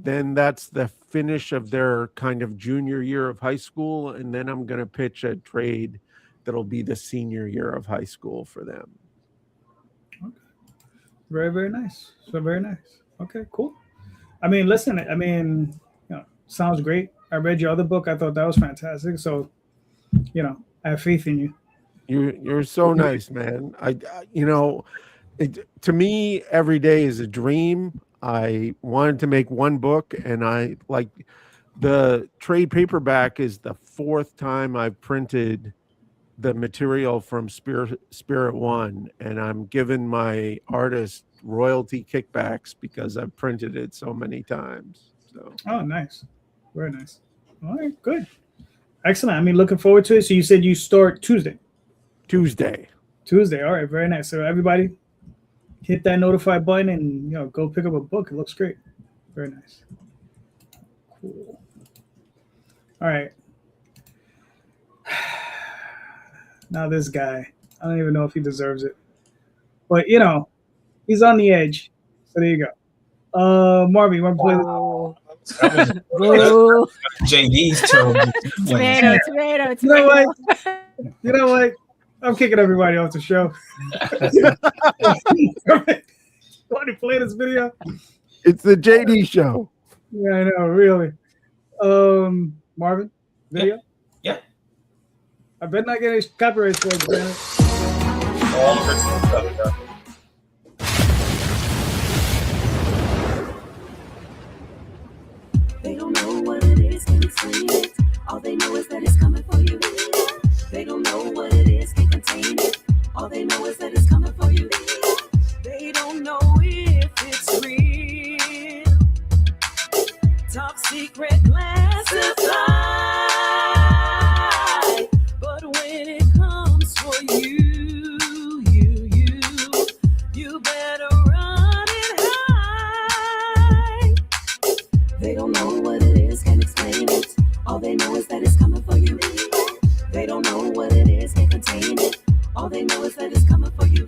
then that's the finish of their kind of junior year of high school. And then I'm going to pitch a trade that'll be the senior year of high school for them. Okay. Very, very nice. So very nice. Okay, cool. I mean, listen, sounds great. I read your other book. I thought that was fantastic. So, I have faith in you. You're so nice, man. To me, every day is a dream. I wanted to make one book, and the trade paperback is the 4th time I've printed the material from Spirit One, and I'm giving my artist royalty kickbacks because I've printed it so many times. So. Oh, nice. Very nice. All right, good. Excellent. I mean, looking forward to it. So you said you start Tuesday. All right, very nice. So everybody hit that notify button and go pick up a book. It looks great. Very nice. Cool. All right. Now this guy, I don't even know if he deserves it, but he's on the edge. So there you go. Marvin, you want to play this? JD's terrible. Tomato. You know what? I'm kicking everybody off the show. Want to play this video? It's the JD show. Yeah, I know, really. Marvin, video? Yeah. I bet not get any copyright strikes, man. They don't know what it is, can't explain it. All they know is that it's coming for you. They don't know what it is, can't contain it. All they know is that it's coming for you. They don't know if it's real. Top secret classified. But when it comes for you better run it high. They don't know what it is, can't explain it. All they know is that it's coming for you. They don't know what it is, can't contain it. All they know is that it's coming for you.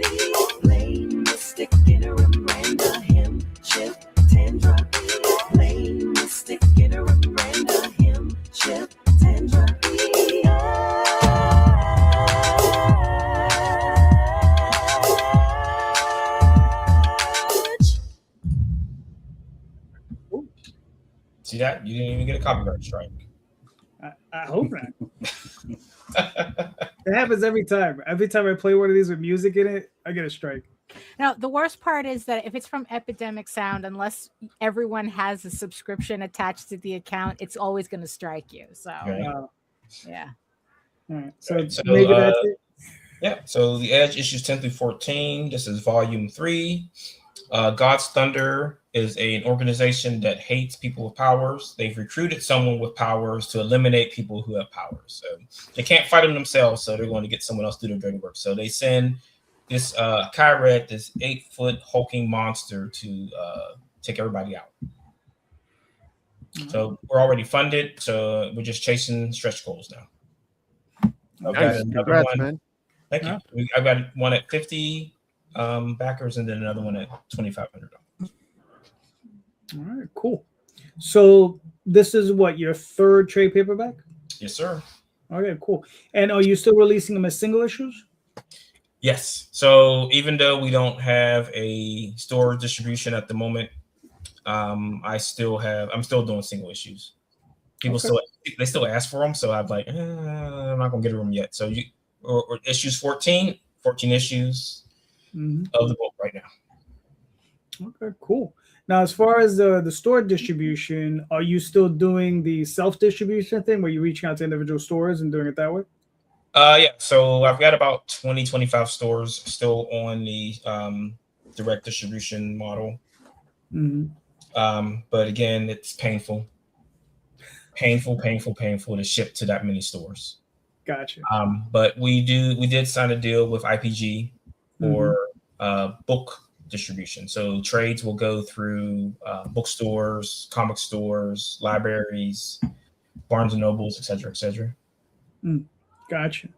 Blame, mystic, interim, Miranda, him, Chip, Tandra. Blame, mystic, interim, Miranda, him, Chip, Tandra. See that? You didn't even get a copyright strike. I hope not. It happens every time. Every time I play one of these with music in it, I get a strike. Now, the worst part is that if it's from Epidemic Sound, unless everyone has a subscription attached to the account, it's always going to strike you. So, yeah. All right. So, maybe that's it. Yeah. So The Edge issues 10 through 14. This is volume 3. God's Thunder is an organization that hates people with powers. They've recruited someone with powers to eliminate people who have powers. So they can't fight them themselves, so they're going to get someone else to do their dirty work. So they send this Kyret, this 8-foot hulking monster, to take everybody out. So we're already funded, so we're just chasing stretch goals now. Nice. Congrats, man. Thank you. I've got one at 50 backers and then another one at $2,500. All right, cool. So this is what, your 3rd trade paperback? Yes, sir. Okay, cool. And are you still releasing them as single issues? Yes. So even though we don't have a store distribution at the moment, I'm still doing single issues. People still ask for them, so I'm like, I'm not gonna get them yet. So or issues 14 issues of the book right now. Okay, cool. Now, as far as the store distribution, are you still doing the self distribution thing where you're reaching out to individual stores and doing it that way? Yeah. So I've got about 20, 25 stores still on the direct distribution model. But again, it's painful to ship to that many stores. Gotcha. But we did sign a deal with IPG for book distribution. So trades will go through bookstores, comic stores, libraries, Barnes and Nobles, et cetera, et cetera. Gotcha.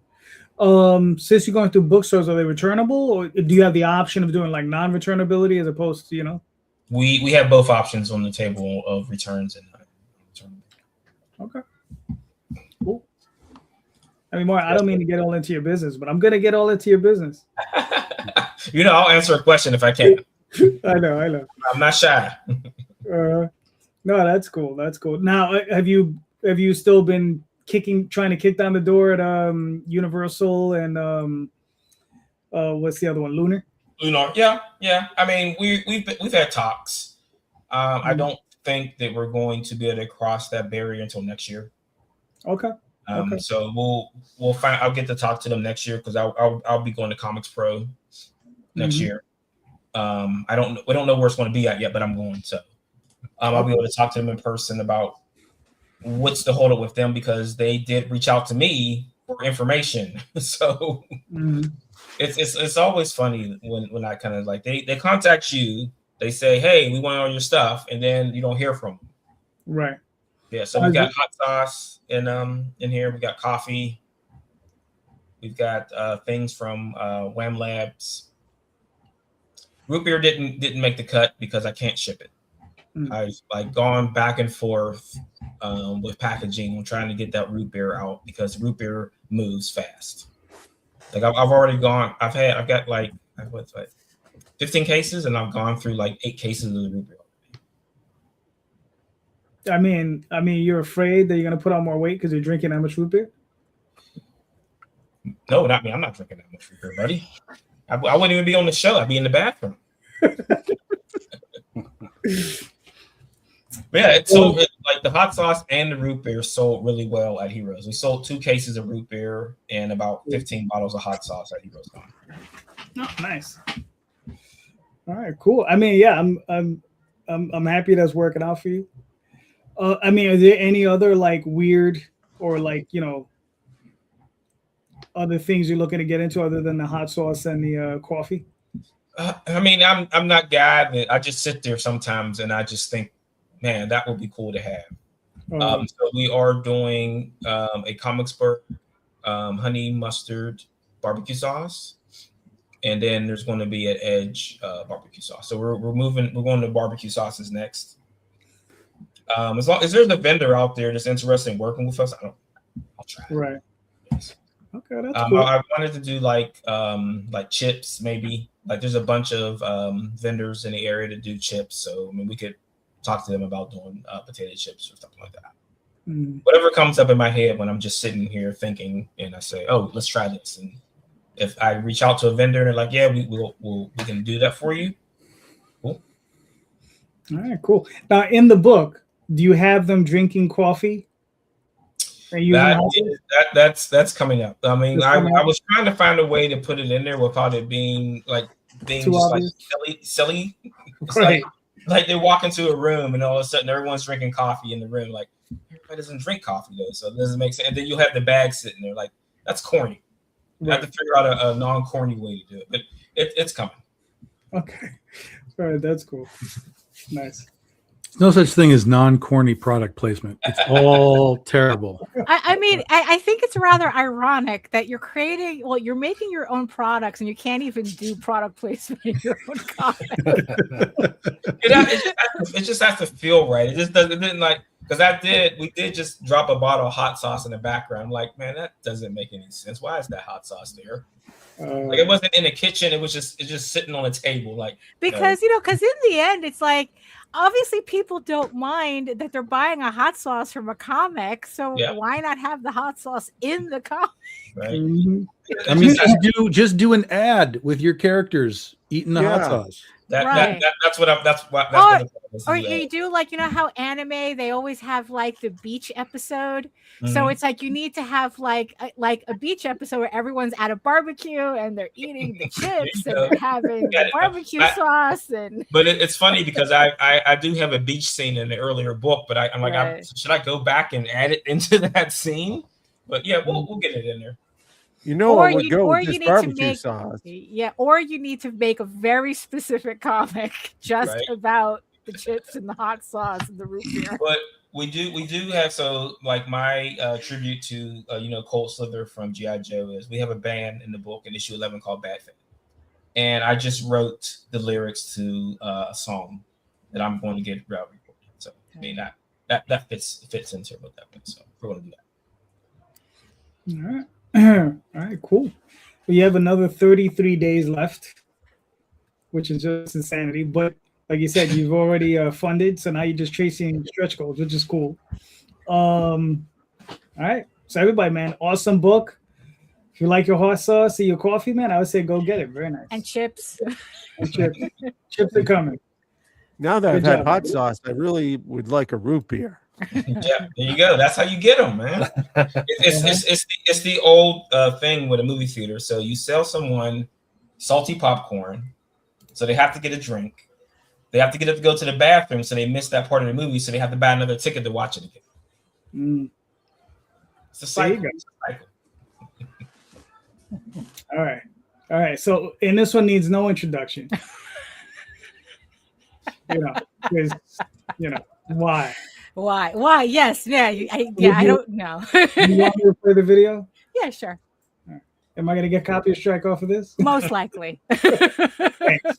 Since you're going through bookstores, are they returnable, or do you have the option of doing like non-returnability as opposed to, you know? We have both options on the table of returns and non-returnable. Okay. Cool. I mean, Mark, I don't mean to get all into your business, but I'm gonna get all into your business. You know, I'll answer a question if I can. I know. I'm not shy. No, that's cool. That's cool. Now, have you still been trying to kick down the door at Universal and what's the other one, Lunar? Yeah. I mean, we've had talks. I don't think that we're going to be able to cross that barrier until next year. Okay. So we'll find. I'll get to talk to them next year because I'll be going to Comics Pro next year. We don't know where it's going to be at yet, but I'm going to. I'll be able to talk to them in person about what's the holdup with them because they did reach out to me for information. So it's always funny when I kind of like they contact you, they say, hey, we want all your stuff, and then you don't hear from them. Right. Yeah. So we got hot sauce in here. We got coffee. We've got things from Wham Labs. Root beer didn't make the cut because I can't ship it. I've like gone back and forth with packaging and trying to get that root beer out because root beer moves fast. Like I've already gone. I've got like 15 cases, and I've gone through like 8 cases of the root beer. I mean, you're afraid that you're gonna put on more weight because you're drinking that much root beer? No, not me. I'm not drinking that much root beer, buddy. I wouldn't even be on the show. I'd be in the bathroom. Yeah, it sold like the hot sauce and the root beer sold really well at Heroes. We sold 2 cases of root beer and about 15 bottles of hot sauce at Heroes Con. Oh, nice. All right, cool. I mean, yeah, I'm happy that's working out for you. I mean, are there any other like weird or like, you know, other things you're looking to get into other than the hot sauce and the coffee? I mean, I'm not guy that I just sit there sometimes and I just think, man, that would be cool to have. So we are doing a Comics Book honey mustard barbecue sauce, and then there's going to be an Edge barbecue sauce. So we're going to barbecue sauces next. As long as there's a vendor out there that's interested in working with us, I'll try. Right. Yes. Okay, that's cool. I wanted to do like chips, maybe. Like there's a bunch of vendors in the area to do chips, so I mean we could talk to them about doing potato chips or something like that. Whatever comes up in my head when I'm just sitting here thinking, and I say, "Oh, let's try this." And if I reach out to a vendor and they're like, "Yeah, we can do that for you," cool. All right, cool. Now, in the book, do you have them drinking coffee? That's coming up. I mean, I was trying to find a way to put it in there without it being just obvious. Like silly. It's right. like they walk into a room and all of a sudden everyone's drinking coffee in the room. Like everybody doesn't drink coffee though, so it doesn't make sense. And then you have the bag sitting there. Like that's corny. You have to figure out a non-corny way to do it, but it's coming. Okay, all right, that's cool. Nice. No such thing as non-corny product placement. It's all terrible. I mean, I think it's rather ironic that you're making your own products and you can't even do product placement in your own comic. It just has to feel right. It didn't like, because we did just drop a bottle of hot sauce in the background. I'm like, man, that doesn't make any sense. Why is that hot sauce there? Like it wasn't in the kitchen. It was just sitting on a table. Like because in the end, it's like, obviously people don't mind that they're buying a hot sauce from a comic, so why not have the hot sauce in the comic? Right. I mean, just do an ad with your characters eating the hot sauce. That's what I'm. That's what. Or you do like, you know how anime, they always have like the beach episode. So Mhm. it's like you need to have like a beach episode where everyone's at a barbecue and they're eating the chips and go. they're having the barbecue sauce. And But it's funny because I do have a beach scene in the earlier book, but I'm like, should I go back and add it into that scene? But yeah, we'll get it in there. You know what would go with this barbecue sauce? Yeah, or you need to make a very specific comic just about the chips and the hot sauce and the root beer. But we do have, so like my tribute to Colt Slither from G.I. Joe is we have a band in the book in issue 11 called Bad Fan. And I just wrote the lyrics to a song that I'm going to get route recorded. So I mean that fits into what that means. So we're going to do that. All right. All right, cool. We have another 33 days left, which is just insanity. But like you said, you've already funded, so now you're just chasing stretch goals, which is cool. All right, so everybody, man, awesome book. If you like your hot sauce or your coffee, man, I would say go get it. Very nice. And chips. And chips. Chips are coming. Now that Good I've had job, hot buddy. sauce, I really would like a root beer. Yeah, there you go. That's how you get them, man. It's the old thing with a movie theater. So you sell someone salty popcorn, so they have to get a drink. They have to get up to go to the bathroom, so they miss that part of the movie, so they have to buy another ticket to watch it again. Mm. It's a cycle. All right. So, and this one needs no introduction. Because why? Why? Yes. Yeah. I don't know. You want me to play the video? Yeah, sure. Am I going to get copy strike off of this? Most likely. Thanks.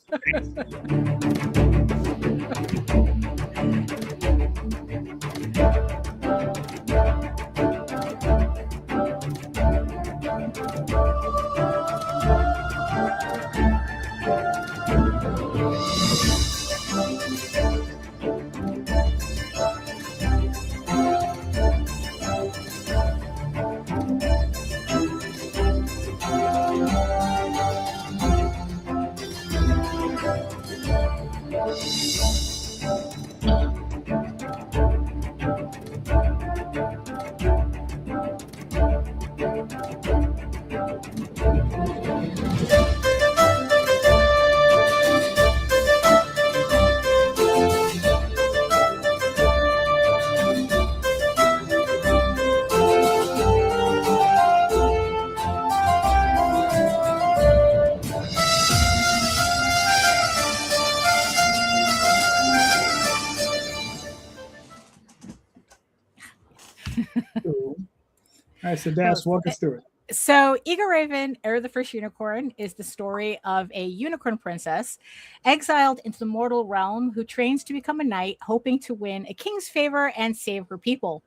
All right, so Dash, walk us through it. So, Eagle Raven, Heir of the First Unicorn, is the story of a unicorn princess exiled into the mortal realm who trains to become a knight, hoping to win a king's favor and save her people.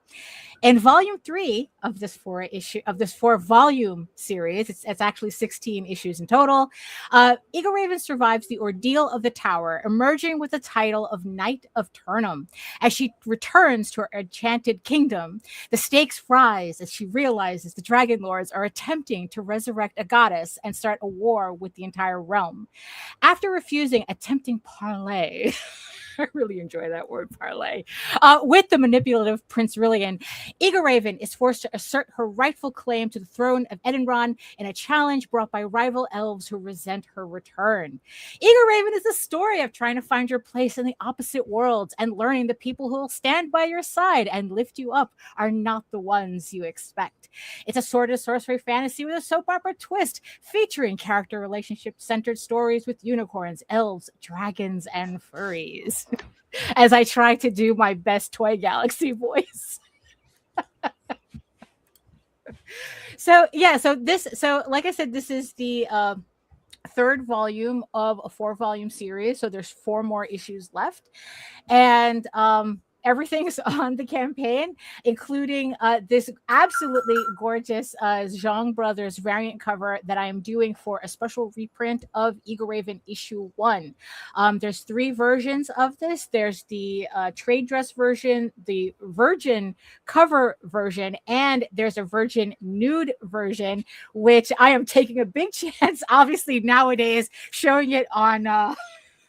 In volume 3 of this four-volume series, it's actually 16 issues in total. Eagle Raven survives the ordeal of the tower, emerging with the title of Knight of Turnham. As she returns to her enchanted kingdom, the stakes rise as she realizes the Dragon Lords are attempting to resurrect a goddess and start a war with the entire realm. After refusing a tempting parley, I really enjoy that word, parlay, with the manipulative Prince Rillian, Eagle Raven is forced to assert her rightful claim to the throne of Edenron in a challenge brought by rival elves who resent her return. Eagle Raven is the story of trying to find your place in the opposite worlds and learning the people who will stand by your side and lift you up are not the ones you expect. It's a sort of sorcery fantasy with a soap opera twist, featuring character relationship-centered stories with unicorns, elves, dragons, and furries. As I try to do my best Toy Galaxy voice. So like I said, this is the third volume of a 4-volume series. So there's 4 more issues left. And everything's on the campaign, including this absolutely gorgeous Zhang Brothers variant cover that I am doing for a special reprint of Eagle Raven issue 1. There's 3 versions of this. There's the trade dress version, the virgin cover version, and there's a virgin nude version, which I am taking a big chance, obviously nowadays, showing it on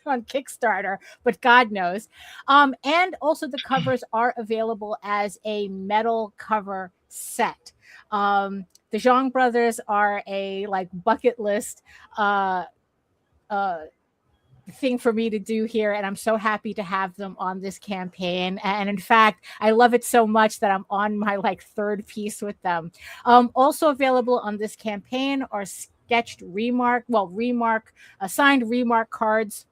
on Kickstarter, but God knows. And also the covers are available as a metal cover set. The Zhang brothers are a like bucket list thing for me to do here, and I'm so happy to have them on this campaign. And in fact, I love it so much that I'm on my like third piece with them. Also available on this campaign are sketched signed remark cards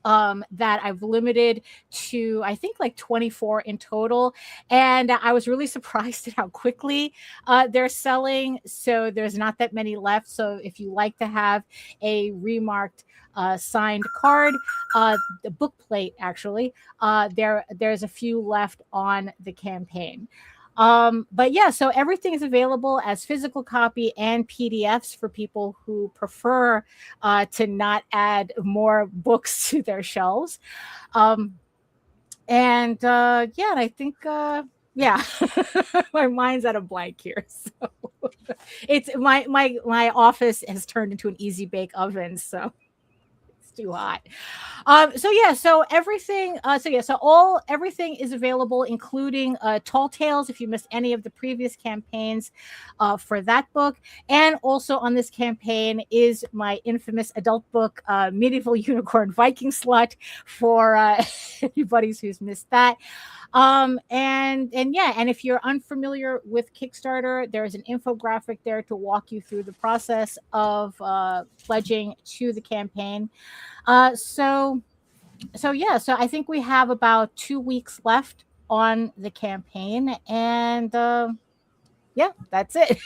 that I've limited to, I think, like 24 in total. And I was really surprised at how quickly they're selling. So there's not that many left. So if you like to have a remarked signed card, the book plate, actually, there's a few left on the campaign. But yeah, so everything is available as physical copy and PDFs for people who prefer to not add more books to their shelves. And I think yeah, my mind's at a blank here. So it's my office has turned into an easy bake oven. So too hot. So everything everything is available, including Tall Tales if you missed any of the previous campaigns for that book. And also on this campaign is my infamous adult book, Medieval Unicorn Viking Slut, for anybody who's missed that. And if you're unfamiliar with Kickstarter, there's an infographic there to walk you through the process of pledging to the campaign. So I think we have about 2 weeks left on the campaign, and that's it.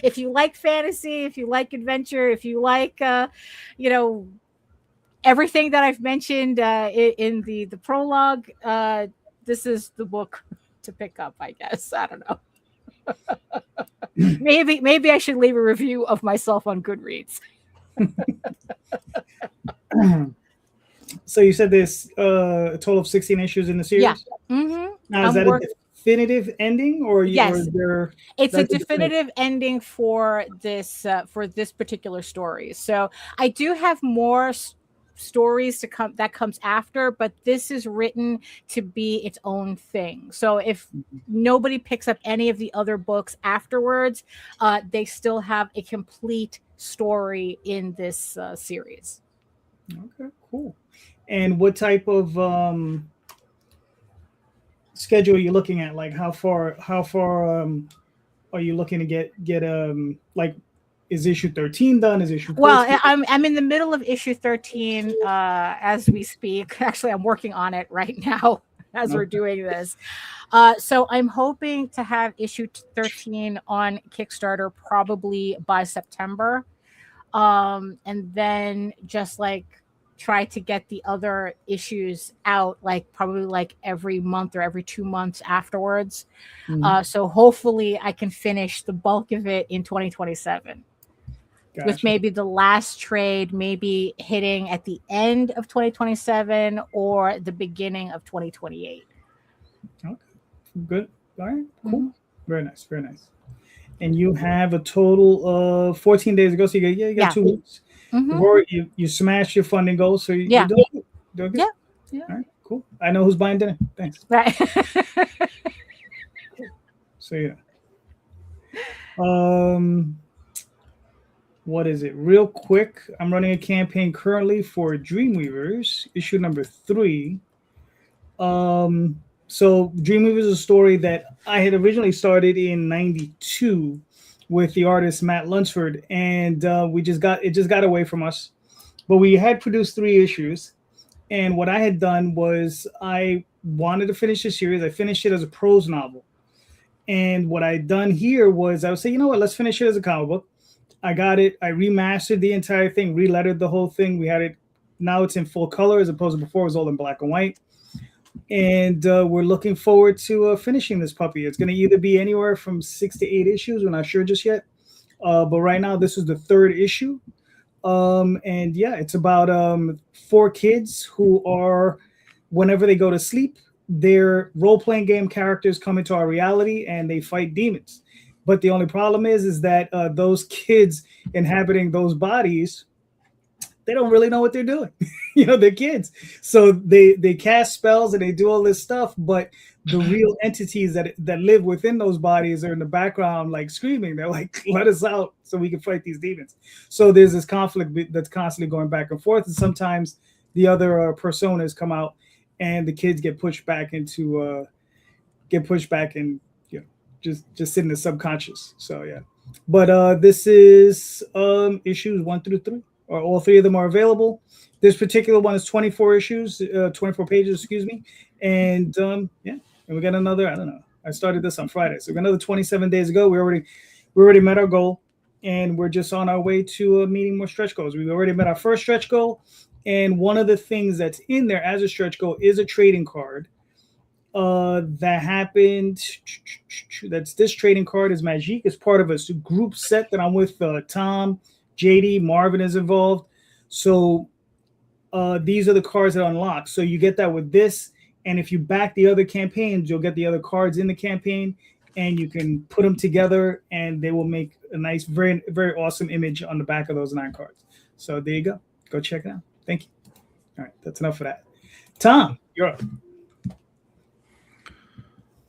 If you like fantasy, if you like adventure, if you like everything that I've mentioned in the prologue, this is the book to pick up, I guess. I don't know. maybe I should leave a review of myself on Goodreads. So you said there's a total of 16 issues in the series? Yeah. Mm-hmm. Now, is that a definitive ending, or yes, it's a definitive ending for this particular story. So I do have more stories to come that comes after, but this is written to be its own thing. So if nobody picks up any of the other books afterwards, they still have a complete story in this series. Okay, cool. And what type of schedule are you looking at? Like how far are you looking to get like, is issue 13 done? Is issue 14? Well, I'm in the middle of issue 13 as we speak. Actually, I'm working on it right now as we're doing this. So I'm hoping to have issue 13 on Kickstarter probably by September. And then just like try to get the other issues out like probably like every month or every 2 months afterwards. So hopefully I can finish the bulk of it in 2027. Gotcha. With maybe the last trade maybe hitting at the end of 2027 or the beginning of 2028. Okay, good. All right, cool. Very nice, very nice. And you have a total of 14 days ago, so you got 2 weeks. Before you smashed your funding goal, so you're doing good. Yeah. All right, cool. I know who's buying dinner. Thanks. Right. So yeah. What is it? Real quick, I'm running a campaign currently for Dreamweavers, issue number 3. So Dreamweavers is a story that I had originally started in '92 with the artist Matt Lunsford, and it just got away from us. But we had produced 3 issues, and what I had done was I wanted to finish the series. I finished it as a prose novel, and what I'd done here was I would say, you know what, let's finish it as a comic book. I got it. I remastered the entire thing, relettered the whole thing. We had it. Now it's in full color as opposed to before it was all in black and white. And we're looking forward to finishing this puppy. It's going to either be anywhere from 6 to 8 issues. We're not sure just yet. But right now, this is the 3rd issue. And yeah, it's about 4 kids who are, whenever they go to sleep, their role-playing game characters come into our reality and they fight demons. But the only problem is that those kids inhabiting those bodies, they don't really know what they're doing. They're kids. So they cast spells and they do all this stuff, but the real entities that live within those bodies are in the background, like screaming. They're like, let us out so we can fight these demons. So there's this conflict that's constantly going back and forth. And sometimes the other personas come out and the kids get pushed back and just sit in the subconscious. So yeah. But this is issues 1 through 3, or all 3 of them are available. This particular one is 24 issues, 24 pages, excuse me. And and we got another, I don't know. I started this on Friday. So we got another 27 days ago. We already met our goal, and we're just on our way to meeting more stretch goals. We've already met our first stretch goal. And one of the things that's in there as a stretch goal is a trading card. That happened. That's this trading card is Magique. It's part of a group set that I'm with. Tom, JD, Marvin is involved. So these are the cards that unlock. So you get that with this, and if you back the other campaigns, you'll get the other cards in the campaign, and you can put them together, and they will make a nice, very, very awesome image on the back of those 9 cards. So there you go. Go check it out. Thank you. All right, that's enough for that. Tom, you're up.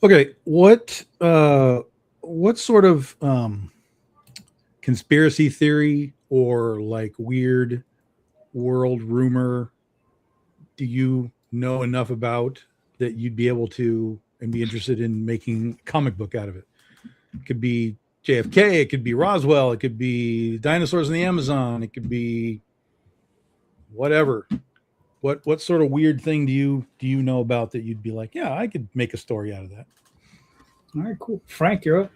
Okay, what sort of conspiracy theory or like weird world rumor do you know enough about that you'd be able to and be interested in making a comic book out of it? It could be JFK, it could be Roswell, it could be dinosaurs in the Amazon, it could be whatever. What sort of weird thing do you know about that you'd be like, yeah, I could make a story out of that? All right, cool. Frank, you're up.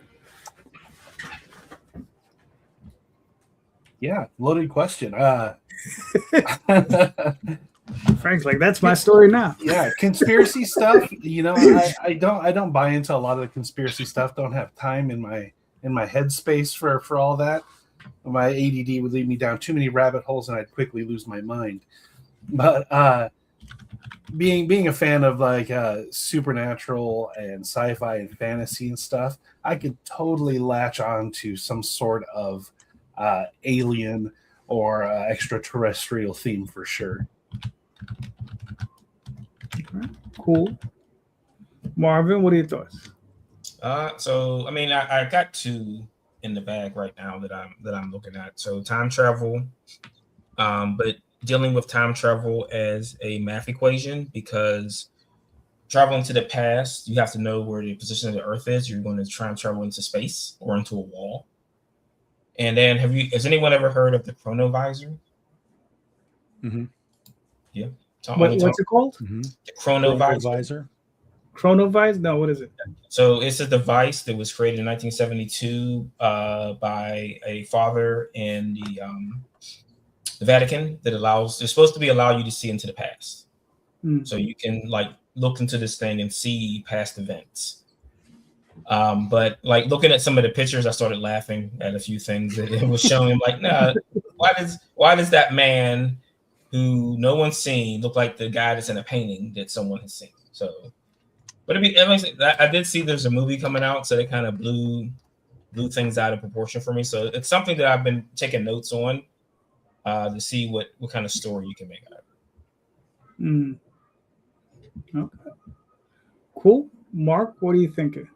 Yeah, loaded question. Frank's like, that's my story now. Yeah, conspiracy stuff. I don't buy into a lot of the conspiracy stuff. Don't have time in my headspace for all that. My ADD would lead me down too many rabbit holes, and I'd quickly lose my mind. But being a fan of like supernatural and sci-fi and fantasy and stuff, I could totally latch on to some sort of alien or extraterrestrial theme for sure. Cool. Marvin, what are your thoughts? So I mean, I got 2 in the bag right now that I'm looking at. So time travel, but dealing with time travel as a math equation, because traveling to the past, you have to know where the position of the Earth is. You're going to try and travel into space or into a wall. And then has anyone ever heard of the chronovisor? Mm-hmm. Yeah. What's it called? Mm-hmm. The chronovisor. Chronovisor? No, what is it? So it's a device that was created in 1972 by a father in the Vatican that it's supposed to allow you to see into the past. So you can like look into this thing and see past events. But like looking at some of the pictures, I started laughing at a few things that it was showing. Like, nah, why does that man who no one's seen look like the guy that's in a painting that someone has seen? So, but I did see there's a movie coming out, so they kind of blew things out of proportion for me. So it's something that I've been taking notes on. To see what kind of story you can make out of it. Okay. Cool. Mark, what are you thinking?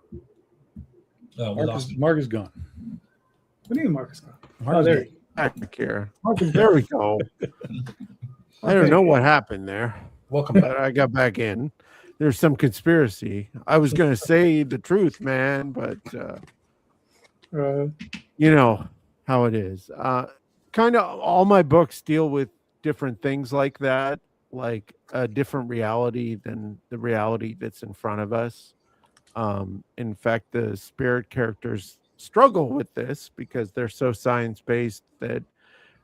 Mark is gone. What do you mean Mark is gone? Mark there. Back here. Mark is There we go. I don't know what happened there. Welcome But I got back in. There's some conspiracy. I was going to say the truth, man, but you know how it is. Kind of all my books deal with different things like that, like a different reality than the reality that's in front of us. In fact, the spirit characters struggle with this because they're so science-based that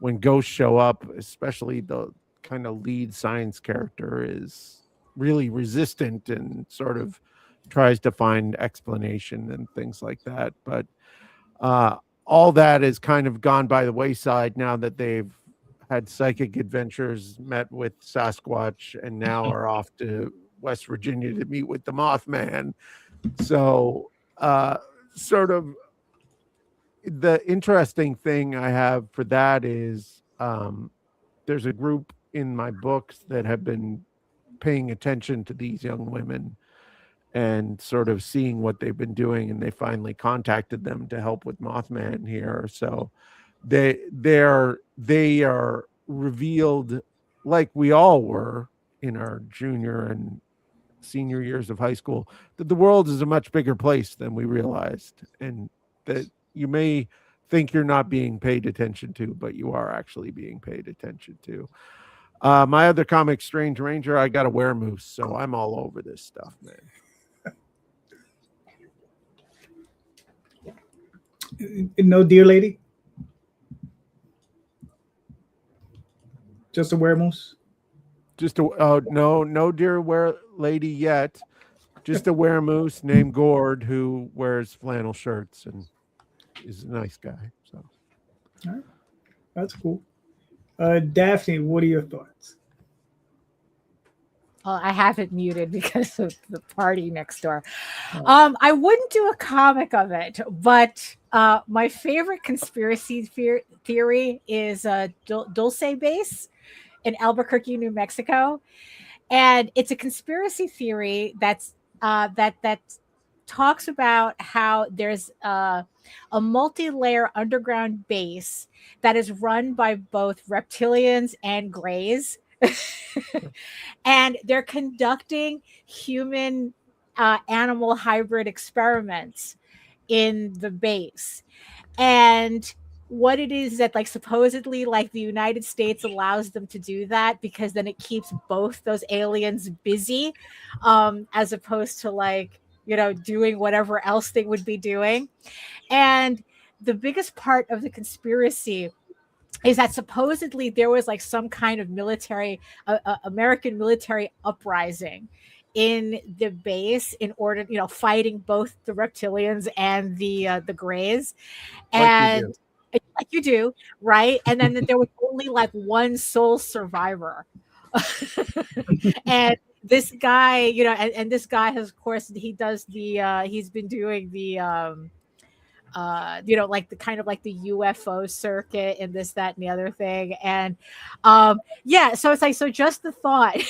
when ghosts show up, especially the kind of lead science character is really resistant and sort of tries to find explanation and things like that. But all that has kind of gone by the wayside now that they've had psychic adventures, met with Sasquatch, and now are off to West Virginia to meet with the Mothman. So sort of the interesting thing I have for that is there's a group in my books that have been paying attention to these young women and sort of seeing what they've been doing, and they finally contacted them to help with Mothman here. So they are revealed, like we all were in our junior and senior years of high school, that the world is a much bigger place than we realized, and that you may think you're not being paid attention to, but you are actually being paid attention to. My other comic, Strange Ranger, I got a weremoose, so I'm all over this stuff, man. No deer lady? Just a weremoose? Just a no deer lady yet. Just a weremoose named Gord who wears flannel shirts and is a nice guy. So, all right. That's cool. Daphne, what are your thoughts? Well, I have it muted because of the party next door. I wouldn't do a comic of it, but my favorite conspiracy theory is Dulce Base in Albuquerque, New Mexico, and it's a conspiracy theory that talks about how there's a multi-layer underground base that is run by both reptilians and greys. And they're conducting human animal hybrid experiments in the base. And what it is that, like, supposedly, like, the United States allows them to do that because then it keeps both those aliens busy, as opposed to, like, you know, doing whatever else they would be doing. And the biggest part of the conspiracy is that supposedly there was like some kind of military, American military uprising in the base in order, you know, fighting both the reptilians and the greys, and like you do, right? And then there was only like one sole survivor, and this guy, you know, and this guy has, of course, he does the he's been doing the you know, like the kind of like the UFO circuit and this, that, and the other thing. And yeah, so it's like, so just the thought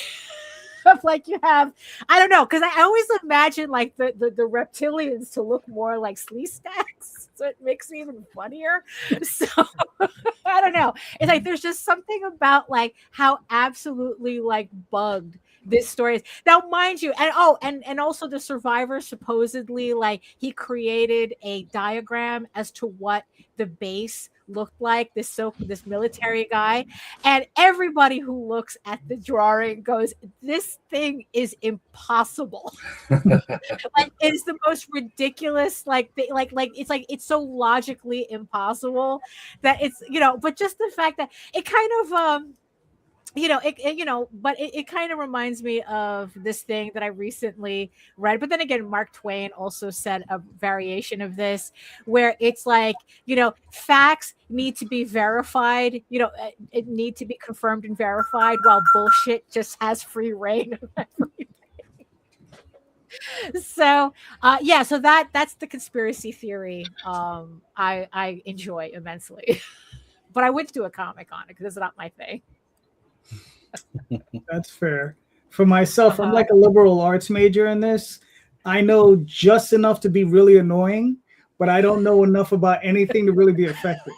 of like, you have, I don't know, because I always imagine like the reptilians to look more like slee stacks, so it makes it even funnier. So I don't know, it's like there's just something about like how absolutely like bugged this story is. Now, mind you, and also the survivor supposedly, like, he created a diagram as to what the base looked like, this military guy, and everybody who looks at the drawing goes, this thing is impossible. Like, it's the most ridiculous, like it's so logically impossible that it's, you know, but just the fact that it kind of you know, it kind of reminds me of this thing that I recently read. But then again, Mark Twain also said a variation of this, where it's like, you know, facts need to be verified, you know, it need to be confirmed and verified, while bullshit just has free reign of everything. So yeah, so that's the conspiracy theory I enjoy immensely. But I would do a comic on it because it's not my thing. That's fair. For myself, I'm like a liberal arts major in this. I know just enough to be really annoying, but I don't know enough about anything to really be effective.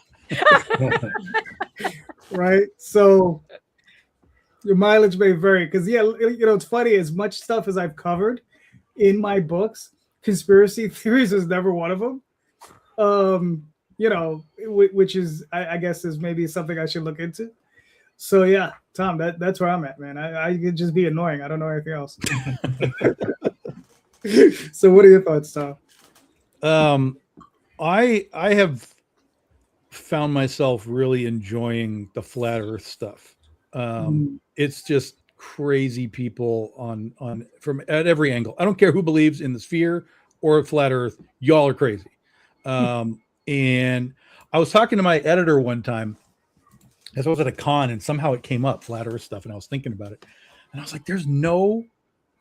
Right? So your mileage may vary, because yeah, you know, it's funny, as much stuff as I've covered in my books, conspiracy theories is never one of them. You know, which is, I guess, is maybe something I should look into. So yeah, Tom, that's where I'm at, man. I could just be annoying. I don't know anything else. So what are your thoughts, Tom? I have found myself really enjoying the flat earth stuff. It's just crazy people on from at every angle. I don't care who believes in the sphere or flat earth, y'all are crazy. And I was talking to my editor one time. I was at a con and somehow it came up, flat earth stuff, and I was thinking about it. And I was like, there's no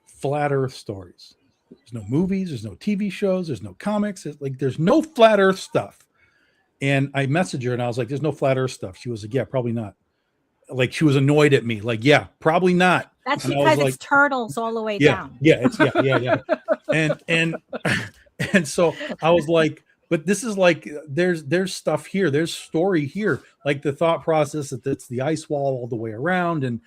flat earth stories. There's no movies, there's no TV shows, there's no comics. It's like, there's no flat earth stuff. And I messaged her and I was like, there's no flat earth stuff. She was like, yeah, probably not. like she was annoyed at me. Like, yeah, probably not. That's And I was because like, it's turtles all the way yeah, down. yeah, it's yeah. And and so I was like, but this is like there's stuff here, there's story here, like the thought process that it's the ice wall all the way around, and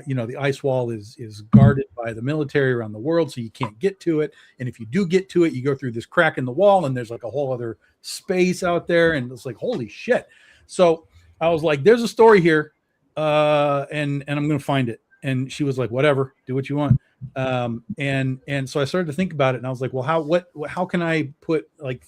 you know, the ice wall is guarded by the military around the world, so you can't get to it. And if you do get to it, you go through this crack in the wall, and there's like a whole other space out there, and it's like, holy shit. So I was like, there's a story here, and I'm gonna find it. And she was like, whatever, do what you want. And so I started to think about it, and I was like, well, how can I put like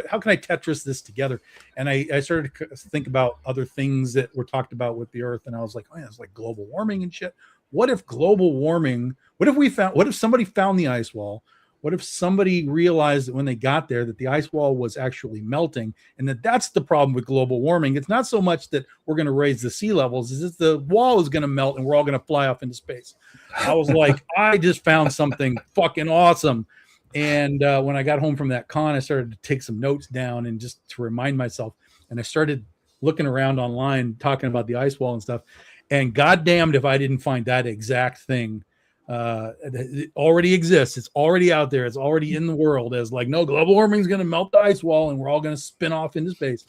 how can I Tetris this together? And I started to think about other things that were talked about with the Earth, and I was like, oh yeah, it's like global warming and shit. What if global warming? What if somebody found the ice wall? What if somebody realized that when they got there that the ice wall was actually melting, and that's the problem with global warming? It's not so much that we're going to raise the sea levels, is that the wall is going to melt and we're all going to fly off into space. I was like, I just found something fucking awesome. And when I got home from that con, I started to take some notes down and just to remind myself. And I started looking around online, talking about the ice wall and stuff. And goddamned if I didn't find that exact thing. It already exists. It's already out there. It's already in the world as like, no, global warming is going to melt the ice wall and we're all going to spin off into space.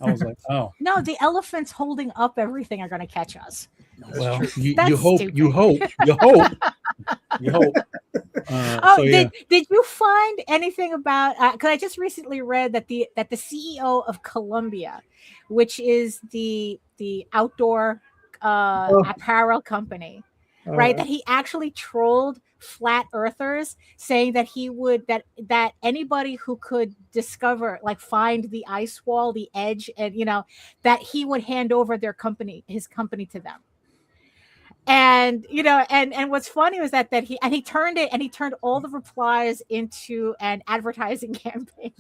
I was like, oh no, the elephants holding up everything are going to catch us. Well, you hope. Did you find anything about? Because I just recently read that the CEO of Columbia, which is the outdoor apparel company. Right, that he actually trolled flat earthers, saying that he would that anybody who could discover, like, find the ice wall, the edge, and you know, that he would hand over his company to them. And you know, and what's funny was that he turned all the replies into an advertising campaign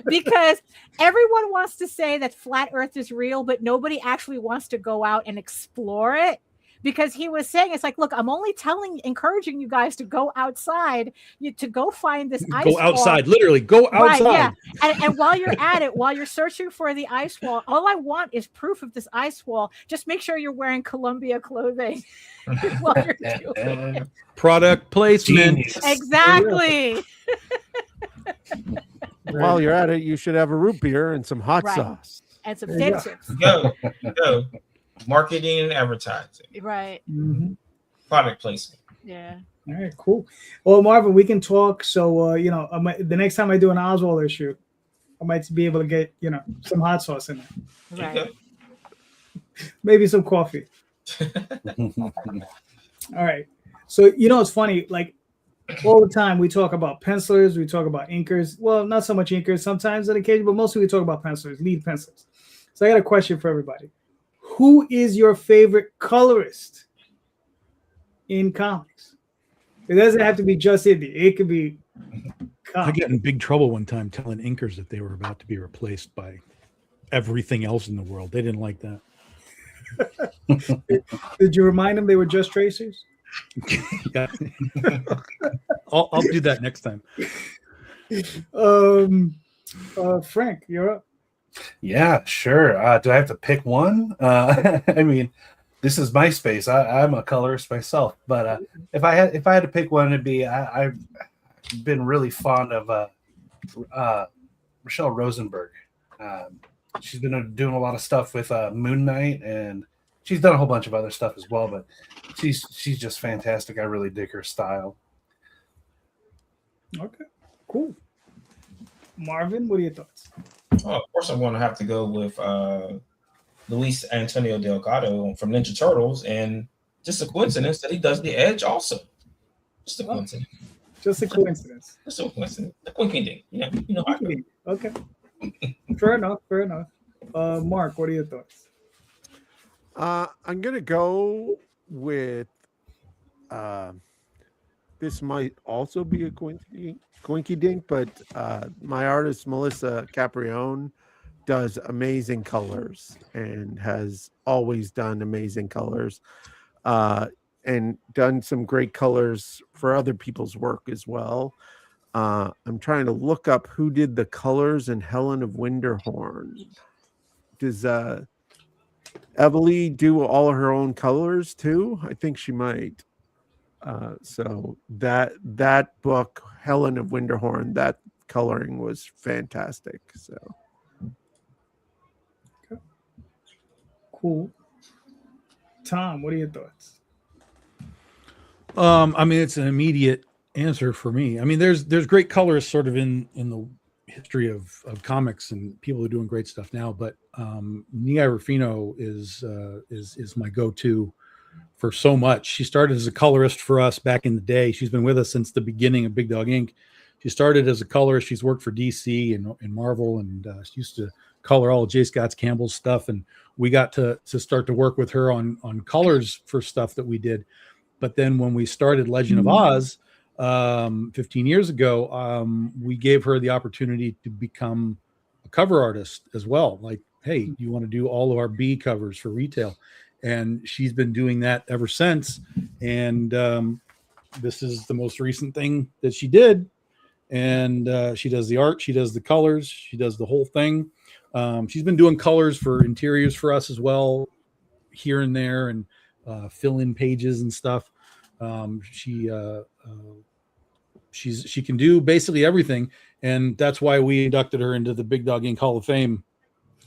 because everyone wants to say that flat Earth is real, but nobody actually wants to go out and explore it. Because he was saying, it's like, look, I'm only encouraging you guys to go outside, to go find this ice wall. Go outside, literally, go outside. Right, yeah. And while you're at it, while you're searching for the ice wall, all I want is proof of this ice wall. Just make sure you're wearing Columbia clothing while you're doing it. Product placement. Genius. Exactly. While you're at it, you should have a root beer and some hot sauce. And some dead chips. Go. Marketing and advertising. Right. Mm-hmm. Product placement. Yeah. All right, cool. Well, Marvin, we can talk. So, you know, the next time I do an Oswald issue, I might be able to get, you know, some hot sauce in there. Right. Maybe some coffee. All right. So, you know, it's funny. Like, all the time we talk about pencilers, we talk about inkers. Well, not so much inkers sometimes on occasion, but mostly we talk about pencilers, lead pencilers. So I got a question for everybody. Who is your favorite colorist in comics? It doesn't have to be just Indy. It could be I got in big trouble one time telling inkers that they were about to be replaced by everything else in the world. They didn't like that. Did you remind them they were just tracers? Yeah. I'll do that next time. Frank, you're up. Yeah, sure. Do I have to pick one? I mean, this is my space. I'm a colorist myself, but if I had to pick one, it'd be I've been really fond of Michelle Rosenberg. She's been doing a lot of stuff with Moon Knight, and she's done a whole bunch of other stuff as well. But she's just fantastic. I really dig her style. Okay, cool. Marvin, what are your thoughts? Oh, of course, I'm going to have to go with Luis Antonio Delgado from Ninja Turtles, and just a coincidence that he does the Edge also. Just a coincidence. Just a coincidence. Just a coincidence. The quinky ding. You know how I do. Okay. Fair enough. Mark, what are your thoughts? I'm gonna go with. This might also be a Quinky Dink, but my artist Melissa Caprione does amazing colors and has always done amazing colors, and done some great colors for other people's work as well. I'm trying to look up who did the colors in Helen of Winterhorn. Does Evalie do all her own colors too? I think she might. So that book, Helen of Winterhorn, that coloring was fantastic. So Cool. Tom, what are your thoughts? I mean, it's an immediate answer for me. I mean, there's great colorists sort of in the history of comics, and people are doing great stuff now. But Nia Rufino is my go-to for so much. She started as a colorist for us back in the day. She's been with us since the beginning of Big Dog Inc. She started as a colorist. She's worked for DC and Marvel, and she used to color all of J. Scott Campbell's stuff. And we got to start to work with her on colors for stuff that we did. But then when we started Legend of Oz 15 years ago, we gave her the opportunity to become a cover artist as well. Like, hey, you want to do all of our B covers for retail? And she's been doing that ever since. And this is the most recent thing that she did. And she does the art, she does the colors, she does the whole thing. She's been doing colors for interiors for us as well, here and there, and fill in pages and stuff. She can do basically everything, and that's why we inducted her into the Big Dog Inc. Hall of Fame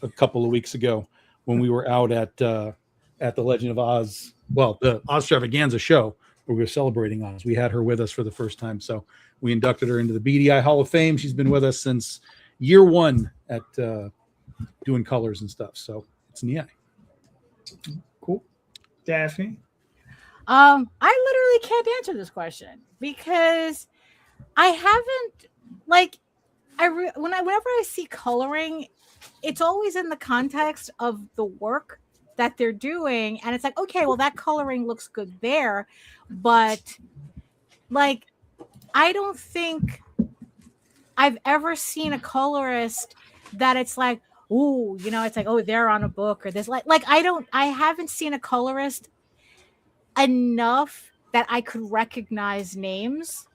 a couple of weeks ago when we were out at the Legend of Oz, well, the Oztravaganza show where we were celebrating Oz. We had her with us for the first time, so we inducted her into the BDI Hall of Fame. She's been with us since year one at doing colors and stuff. So it's Nia. Cool. Daphne? I literally can't answer this question because I haven't, like, whenever I see coloring, it's always in the context of the work that they're doing, and it's like, okay, well, that coloring looks good there, but like, I don't think I've ever seen a colorist that it's like, ooh, you know, it's like, oh, they're on a book, or this, like I haven't seen a colorist enough that I could recognize names.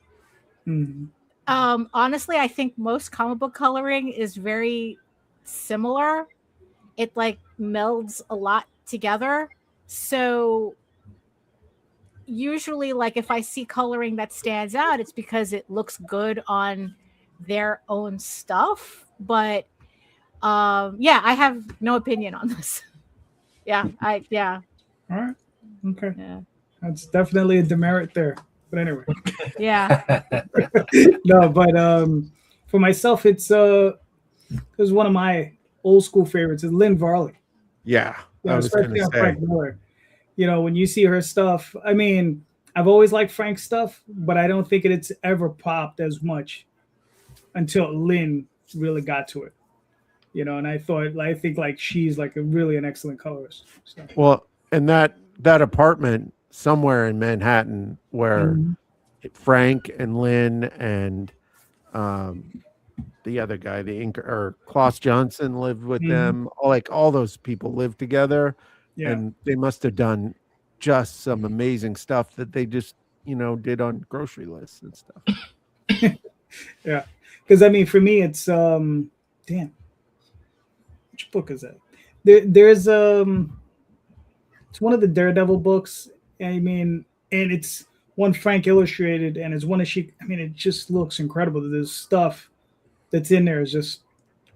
Honestly, I think most comic book coloring is very similar. It like melds a lot together. So usually, like, if I see coloring that stands out, it's because it looks good on their own stuff. But yeah, I have no opinion on this. Yeah. All right. Okay. Yeah. That's definitely a demerit there. But anyway. Yeah. No, but for myself, it's one of my old school favorites is Lynn Varley. yeah, You know, I was going especially to on say. Frank Miller. You know, when you see her stuff, I mean, I've always liked Frank's stuff, but I don't think it's ever popped as much until Lynn really got to it. You know, and I think like she's like really an excellent colorist. So. Well, and that apartment somewhere in Manhattan where Frank and Lynn and the other guy, the inker, or Klaus Johnson lived with them. All those people lived together, and they must have done just some amazing stuff that they just, you know, did on grocery lists and stuff. Yeah, because I mean, for me, it's damn. Which book is that? There's it's one of the Daredevil books. I mean, and it's one Frank illustrated, and it's one that she. I mean, it just looks incredible. There's stuff that's in there is just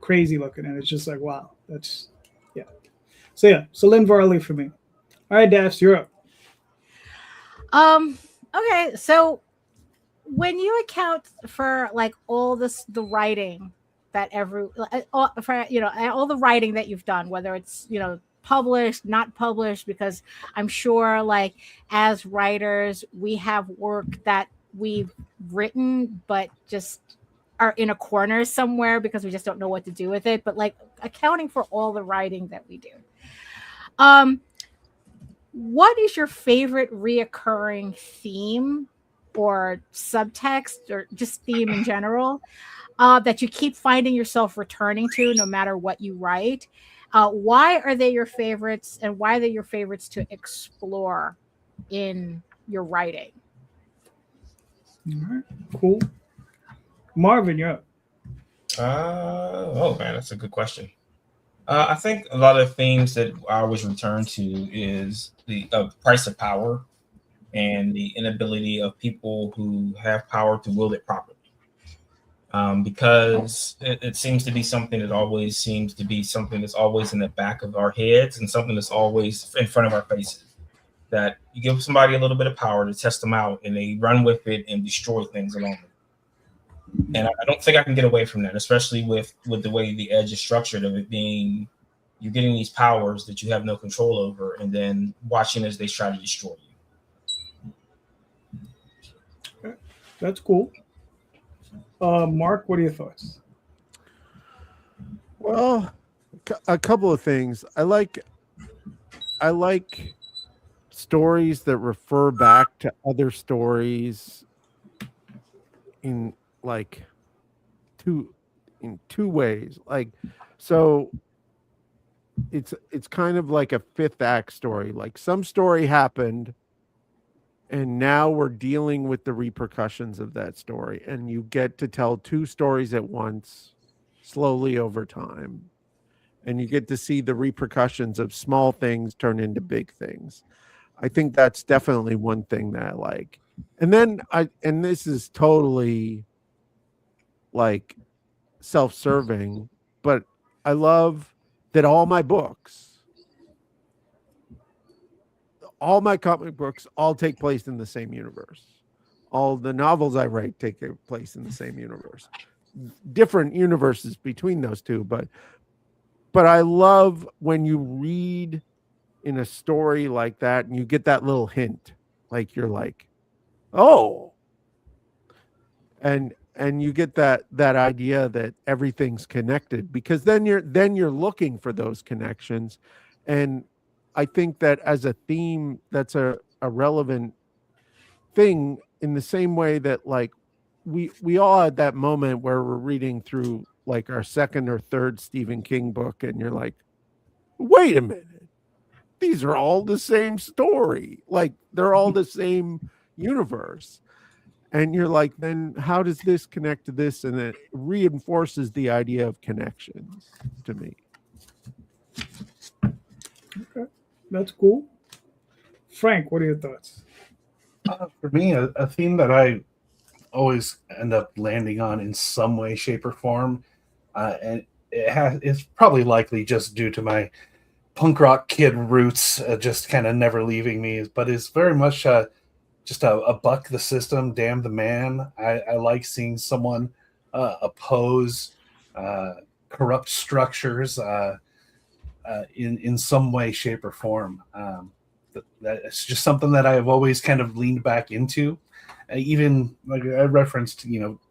crazy looking, and it's just like, wow, that's yeah. So Lynn Varley for me. All right, Daphs, you're up. Okay, so when you account for like all this, the writing that all the writing that you've done, whether it's, you know, published, not published, because I'm sure like as writers we have work that we've written but just are in a corner somewhere because we just don't know what to do with it. But like accounting for all the writing that we do, what is your favorite reoccurring theme or subtext or just theme in general that you keep finding yourself returning to no matter what you write? Why are they your favorites, and why are they your favorites to explore in your writing? All right, cool. Marvin, you're up. Oh man, that's a good question. I think a lot of themes that I always return to is the price of power and the inability of people who have power to wield it properly. Because it seems to be something that always seems to be something that's always in the back of our heads and something that's always in front of our faces. That you give somebody a little bit of power to test them out and they run with it and destroy things along it. And I don't think I can get away from that, especially with the way the Edge is structured, of it being you're getting these powers that you have no control over and then watching as they try to destroy you. That's cool. Mark, what are your thoughts? Well, a couple of things. I like stories that refer back to other stories in two ways. Like, so it's kind of like a fifth act story. Like, some story happened and now we're dealing with the repercussions of that story, and you get to tell two stories at once, slowly over time, and you get to see the repercussions of small things turn into big things. I think that's definitely one thing that I like. And then and this is totally like self-serving, but I love that all my comic books all take place in the same universe. All the novels I write take place in the same universe. Different universes between those two, but I love when you read in a story like that and you get that little hint, like you're like, oh, and you get that idea that everything's connected, because then you're looking for those connections. And I think that as a theme, that's a relevant thing, in the same way that like we all had that moment where we're reading through like our second or third Stephen King book and you're like, wait a minute, these are all the same story. Like, they're all the same universe. And you're like, then how does this connect to this? And it reinforces the idea of connections to me. Okay, that's cool. Frank, what are your thoughts? For me, a theme that I always end up landing on in some way, shape, or form, and it's probably likely just due to my punk rock kid roots, just kind of never leaving me, but it's very much just a buck the system, damn the man. I like seeing someone oppose corrupt structures in some way, shape, or form. That's just something that I've always kind of leaned back into. Even like I referenced,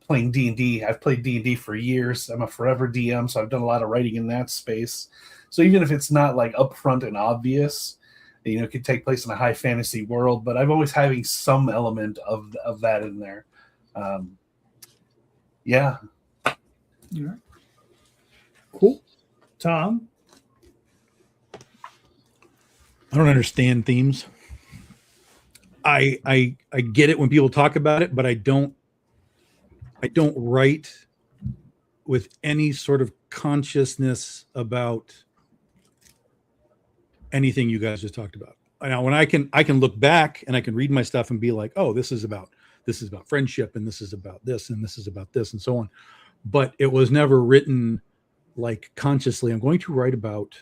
playing D&D. I've played D&D for years. I'm a forever DM, so I've done a lot of writing in that space. So even if it's not like upfront and obvious, it could take place in a high fantasy world, but I'm always having some element of that in there. Yeah. All right. Cool. Tom? I don't understand themes. I get it when people talk about it, but I don't write with any sort of consciousness about anything you guys just talked about. Now, when I can look back and I can read my stuff and be like, oh, this is about friendship, and this is about this, and this is about this, and so on. But it was never written like consciously, I'm going to write about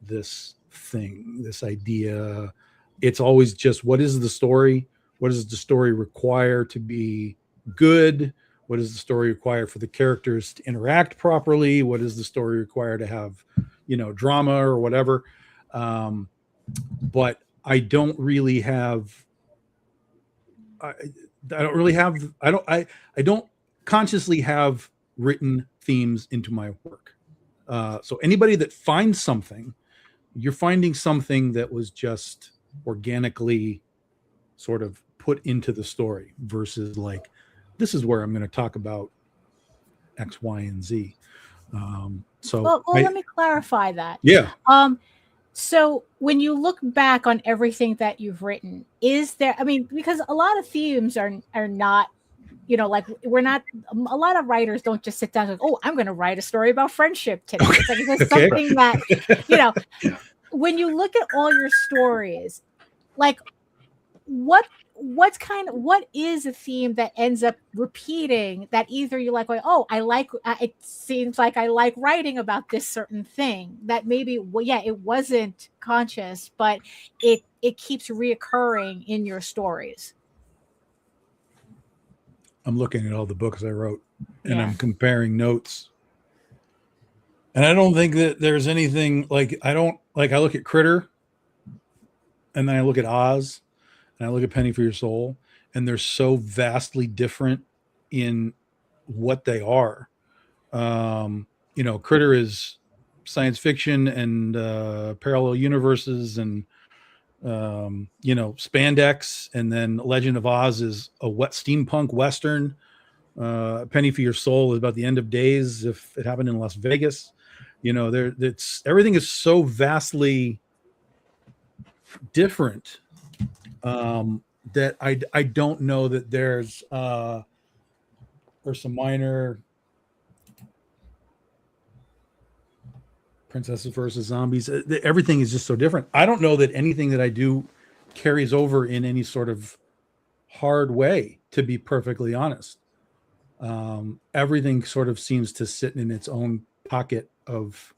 this thing, this idea. It's always just, what is the story? What does the story require to be good? What does the story require for the characters to interact properly? What does the story require to have, drama or whatever? But I don't really have, I don't consciously have written themes into my work. So anybody that finds something, you're finding something that was just organically sort of put into the story, versus like, this is where I'm going to talk about X, Y, and Z. Let me clarify that. Yeah. So when you look back on everything that you've written, is there, because a lot of themes are not you know, like we're not, a lot of writers don't just sit down and go, oh, I'm going to write a story about friendship today. It's like, there's Okay. something that, you know, when you look at all your stories, like what is a theme that ends up repeating that either you're like, oh, I like, it seems like I like writing about this certain thing that maybe, well, yeah, it wasn't conscious, but it keeps reoccurring in your stories. I'm looking at all the books I wrote and Yeah. I'm comparing notes. And I don't think that there's anything like, I look at Critter and then I look at Oz and I look at Penny for Your Soul, and they're so vastly different in what they are. You know, Critter is science fiction and parallel universes and you know, spandex, and then Legend of Oz is a steampunk western. Penny for Your Soul is about the end of days if it happened in Las Vegas. You know, everything is so vastly different that I don't know that there's Ursa Minor, Princesses versus Zombies. Everything is just so different. I don't know that anything that I do carries over in any sort of hard way, to be perfectly honest. Everything sort of seems to sit in its own pocket of,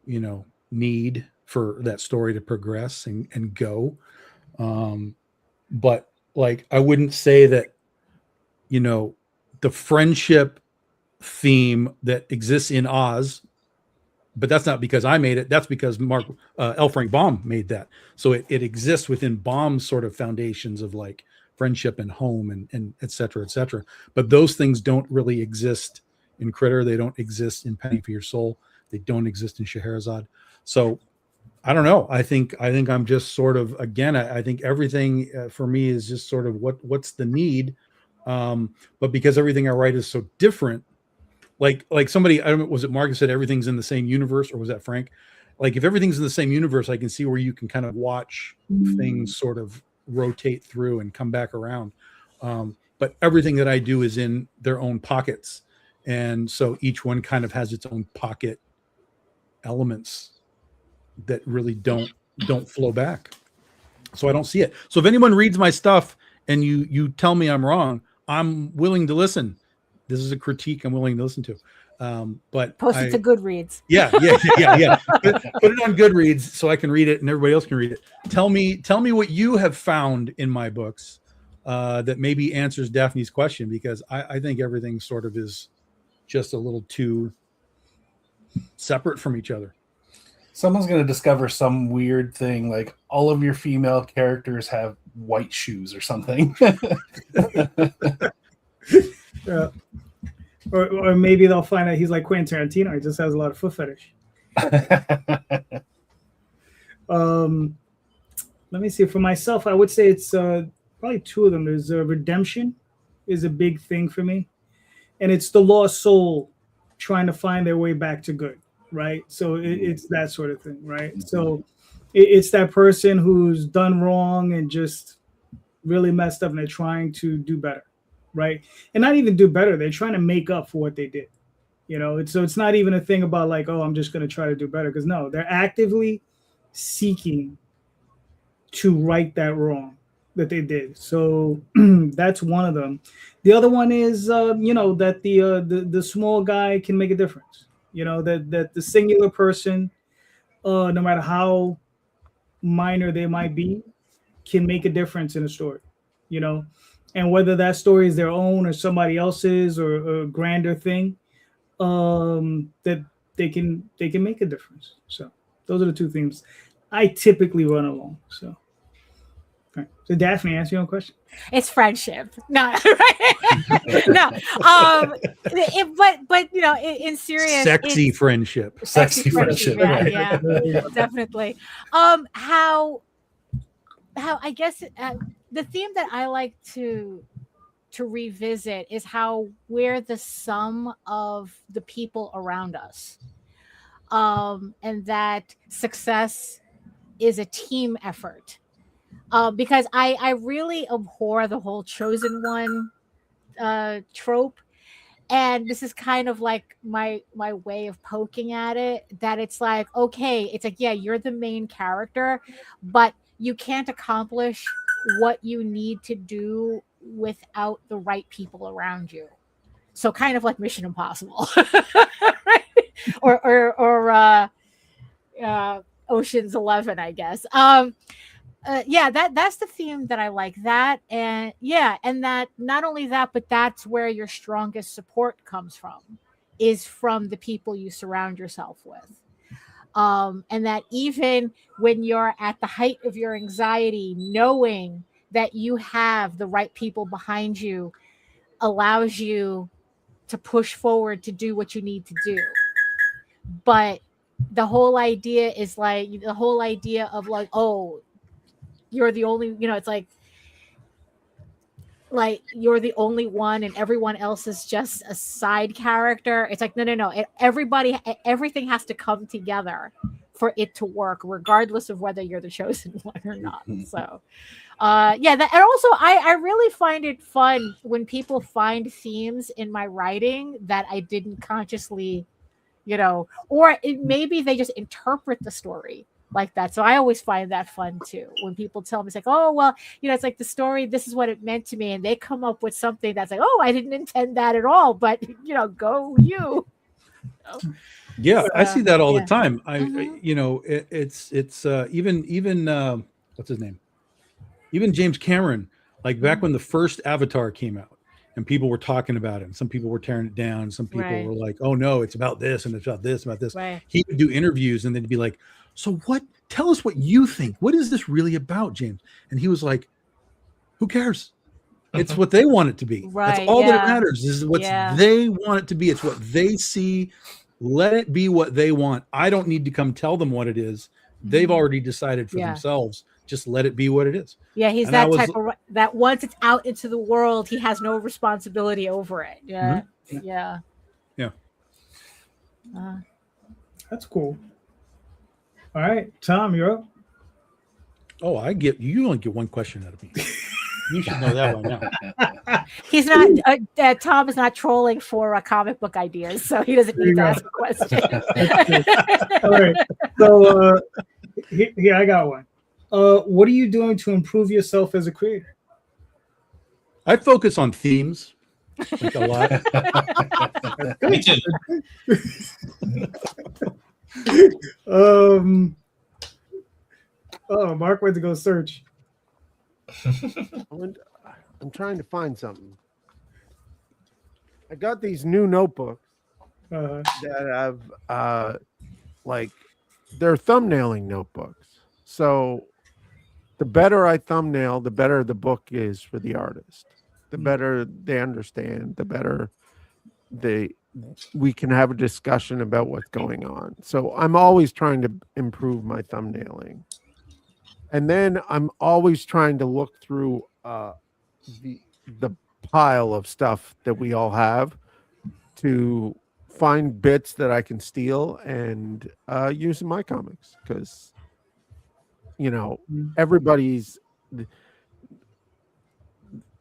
you know, need for that story to progress and go. But like, I wouldn't say that, you know, the friendship theme that exists in Oz, but that's not because I made it. That's because L. Frank Baum made that. So it exists within Baum's sort of foundations of like friendship and home and et cetera, et cetera. But those things don't really exist in Critter. They don't exist in Penny for Your Soul. They don't exist in Scheherazade. So I don't know. I think I'm just sort of, again, I think everything for me is just sort of what's the need. But because everything I write is so different, like somebody, I don't know, was it Marcus said everything's in the same universe, or was that Frank? Like if everything's in the same universe, I can see where you can kind of watch things sort of rotate through and come back around. But everything that I do is in their own pockets. And so each one kind of has its own pocket elements that really don't flow back. So I don't see it. So if anyone reads my stuff and you tell me I'm wrong, I'm willing to listen. This is a critique I'm willing to listen to. But Post it to Goodreads. Yeah. Put it on Goodreads so I can read it and everybody else can read it. Tell me what you have found in my books that maybe answers Daphne's question, because I think everything sort of is just a little too separate from each other. Someone's going to discover some weird thing like all of your female characters have white shoes or something. Yeah. Or maybe they'll find out he's like Quentin Tarantino. He just has a lot of foot fetish. Let me see. For myself, I would say it's probably two of them. There's redemption is a big thing for me. And it's the lost soul trying to find their way back to good, right? So it's that sort of thing, right? So it's that person who's done wrong and just really messed up and they're trying to do better, right? And not even do better. They're trying to make up for what they did. You know, so it's not even a thing about like, oh, I'm just going to try to do better. Because no, they're actively seeking to right that wrong that they did. So that's one of them. The other one is, that the small guy can make a difference. You know, that the singular person, no matter how minor they might be, can make a difference in a story. You know, and whether that story is their own or somebody else's or a grander thing, that they can make a difference. So those are the two themes I typically run along. So, all right. So Daphne, answer your own question. It's friendship. No, right? No. But in serious, Sexy friendship. Sexy friendship. Yeah, definitely. How I guess the theme that I like to revisit is how we're the sum of the people around us, and that success is a team effort. Because I really abhor the whole chosen one trope, and this is kind of like my way of poking at it, that it's like, okay, it's like, yeah, you're the main character, but you can't accomplish what you need to do without the right people around you. So kind of like Mission Impossible. Right? or Ocean's 11, I guess. Yeah, that's the theme that I like. That, and yeah, and that not only that, but that's where your strongest support comes from, is from the people you surround yourself with. And that even when you're at the height of your anxiety, knowing that you have the right people behind you allows you to push forward to do what you need to do. But the whole idea is like, the whole idea of like, oh, you're the only, it's like you're the only one and everyone else is just a side character. It's like, no. Everything has to come together for it to work, regardless of whether you're the chosen one or not. So, yeah, and also I really find it fun when people find themes in my writing that I didn't consciously, or maybe they just interpret the story like that. So I always find that fun too, when people tell me, it's like, oh, well, it's like the story, this is what it meant to me, and they come up with something that's like, oh, I didn't intend that at all, but go you. Yeah, I see that all the time. It's even what's his name? Even James Cameron, like back when the first Avatar came out and people were talking about it, and some people were tearing it down. Some people were like, oh no, it's about this and it's about this, about this. Right. He would do interviews and they'd be like, so tell us what you think. What is this really about, James? And he was like, who cares? It's what they want it to be. Right, that's all that matters. This is what they want it to be. It's what they see. Let it be what they want. I don't need to come tell them what it is. They've already decided for themselves. Just let it be what it is. Yeah, he's that type of, that once it's out into the world, he has no responsibility over it. Yeah. Mm-hmm. Yeah. That's cool. All right, Tom, you're up. Oh, you only get one question out of me. You should know that one now. He's not. Tom is not trolling for comic book ideas, so he doesn't need to ask a question. All right. So here I got one. What are you doing to improve yourself as a creator? I focus on themes, like a lot. Me too. Oh, Mark went to go search. I'm trying to find something. I got these new notebooks that have they're thumbnailing notebooks. So the better I thumbnail, the better the book is for the artist. The better they understand, the better we can have a discussion about what's going on. So I'm always trying to improve my thumbnailing. And then I'm always trying to look through the pile of stuff that we all have to find bits that I can steal and use in my comics, because everybody's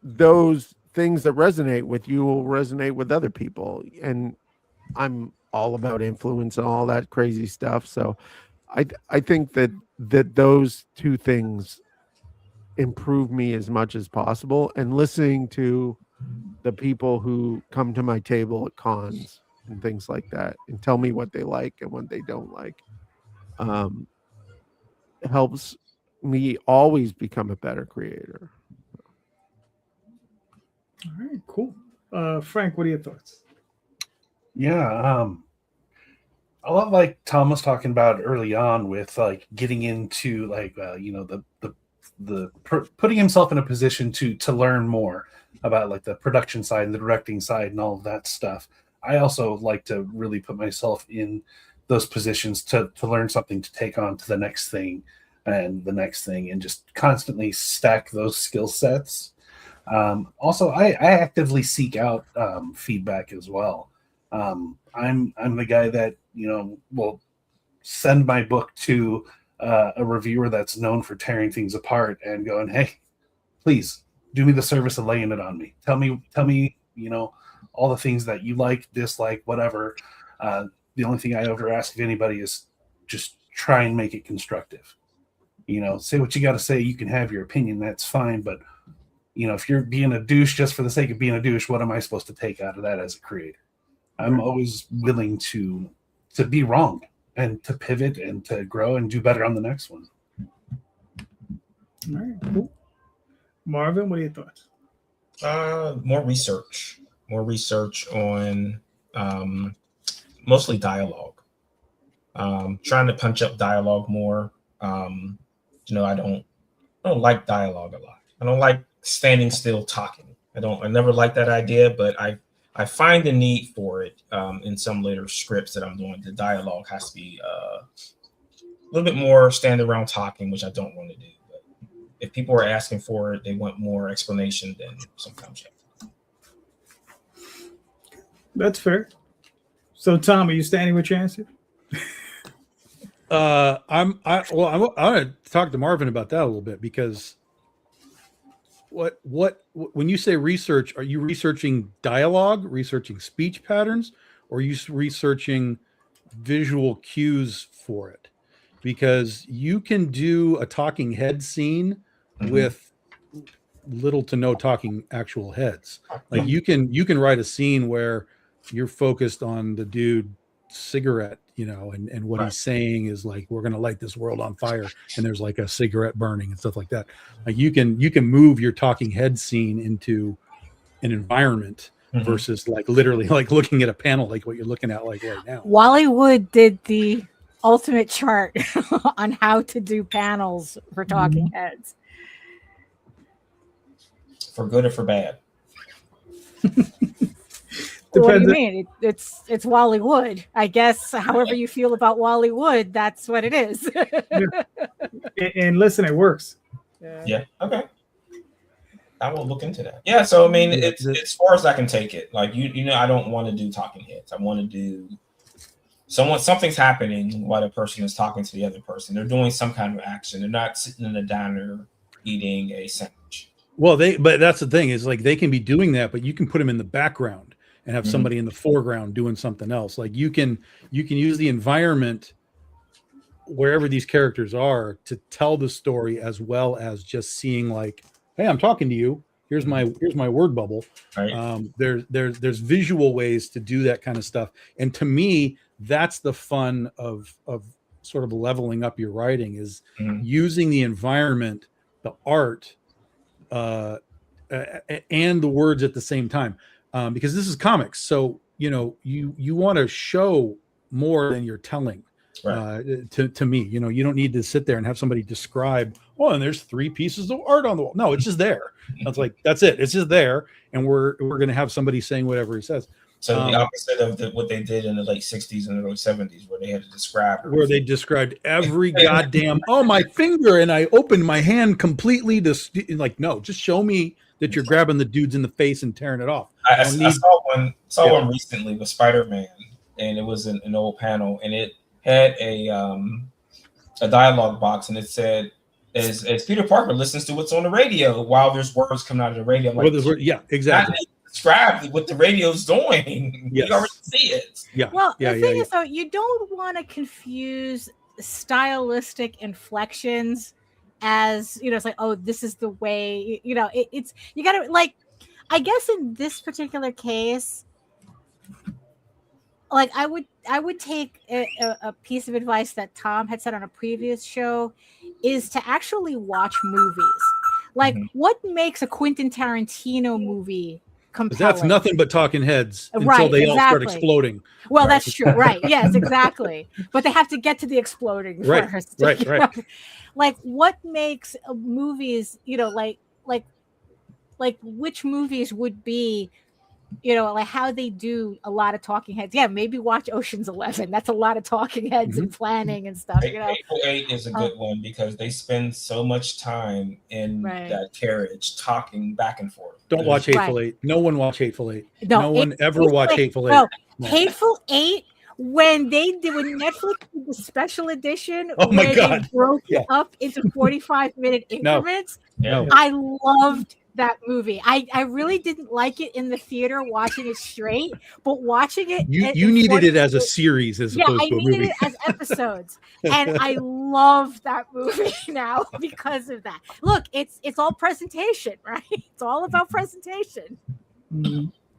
those things that resonate with you will resonate with other people, and I'm all about influence and all that crazy stuff. So I think that those two things improve me as much as possible, and listening to the people who come to my table at cons and things like that and tell me what they like and what they don't like helps me always become a better creator. All right, cool. Frank, what are your thoughts? Yeah, a lot like Tom was talking about early on with like getting into like the putting himself in a position to learn more about like the production side and the directing side and all of that stuff. I also like to really put myself in those positions to learn something to take on to the next thing and the next thing, and just constantly stack those skill sets. Also, I actively seek out feedback as well. I'm the guy that will send my book to a reviewer that's known for tearing things apart and going, hey, please do me the service of laying it on me. Tell me all the things that you like, dislike, whatever. The only thing I ever ask of anybody is just try and make it constructive. Say what you got to say. You can have your opinion. That's fine. But, if you're being a douche just for the sake of being a douche, what am I supposed to take out of that as a creator? I'm always willing to be wrong and to pivot and to grow and do better on the next one. All right, cool. Marvin, what are your thoughts? More research on mostly dialogue. Trying to punch up dialogue more. I don't like dialogue a lot. I don't like standing still talking. I never liked that idea, but I find the need for it in some later scripts that I'm doing. The dialogue has to be a little bit more standing around talking, which I don't want to do. But if people are asking for it, they want more explanation, then sometimes yeah. That's fair. So, Tom, are you standing with your answer? I'm going to talk to Marvin about that a little bit, because when you say research, are you researching dialogue, researching speech patterns, or are you researching visual cues for it? Because you can do a talking head scene with little to no talking actual heads. Like you can write a scene where you're focused on the dude cigarette, and what he's saying is like, we're going to light this world on fire, and there's like a cigarette burning and stuff like that. Like you can move your talking head scene into an environment versus like literally like looking at a panel, like what you're looking at like right now. Wally Wood did the ultimate chart on how to do panels for talking heads. For good or for bad? What do you mean? It's Wally Wood. I guess however you feel about Wally Wood, that's what it is. And listen, it works. Yeah. Okay. I will look into that. Yeah. So I mean, it's as far as I can take it. Like I don't want to do talking heads. I want to do something's happening while the person is talking to the other person. They're doing some kind of action. They're not sitting in a diner eating a sandwich. Well, but that's the thing, is like they can be doing that, but you can put them in the background and have somebody in the foreground doing something else. Like you can use the environment wherever these characters are to tell the story, as well as just seeing like, hey, I'm talking to you. Here's my word bubble. Right. There's visual ways to do that kind of stuff. And to me, that's the fun of sort of leveling up your writing, is using the environment, the art, and the words at the same time. Because this is comics, so you want to show more than you're telling. Right. To me, you don't need to sit there and have somebody describe, and there's 3 pieces of art on the wall. No, it's just there. It's like, that's it. It's just there, and we're going to have somebody saying whatever he says. So the opposite of what they did in the late 60s and early 70s, where they had to describe everything. Where they described every goddamn, my finger, and I opened my hand completely to no, just show me that you're grabbing the dudes in the face and tearing it off. I saw one recently with Spider-Man, and it was an old panel, and it had a dialogue box, and it said, as Peter Parker listens to what's on the radio while there's words coming out of the radio. I'm like, yeah, exactly. Describe what the radio's doing. Yes. You already see it. Yeah. Well, the thing is, though, you don't want to confuse stylistic inflections as, it's like, this is the way, it's, you gotta, like, I guess in this particular case, like I would take a piece of advice that Tom had said on a previous show, is to actually watch movies. Like, what makes a Quentin Tarantino movie compelling? That's nothing but talking heads until they all start exploding. Well, that's true. Right. Yes, exactly. But they have to get to the exploding first. Right. Like, what makes movies, like which movies would be, like how they do a lot of talking heads. Yeah, maybe watch Ocean's 11. That's a lot of talking heads and planning and stuff. Hateful Eight is a good one, because they spend so much time in that carriage talking back and forth. Don't watch Hateful Eight. No one watch Hateful Eight. No one ever watch Hateful Eight. No. Hateful Eight, when Netflix did the special edition, my God. they broke it up into 45-minute increments. No. I loved that movie. I really didn't like it in the theater watching it straight, but watching it You needed it as a series as yeah, opposed I to a needed movie. it as episodes, and I love that movie now because of that. Look, it's all presentation, right? It's all about presentation.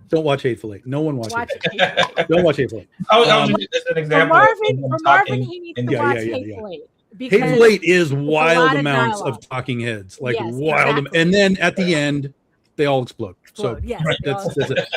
Don't watch Hateful Eight. No one watches Watch it. it. Don't watch Hateful Eight. Just an For example. Marvin, he needs to watch Hateful Eight. Because Hateful Eight is a wild lot of amounts dialogue. of talking heads, like Yes, wild, exactly. and then at the end they all explode. So Yes, that's it.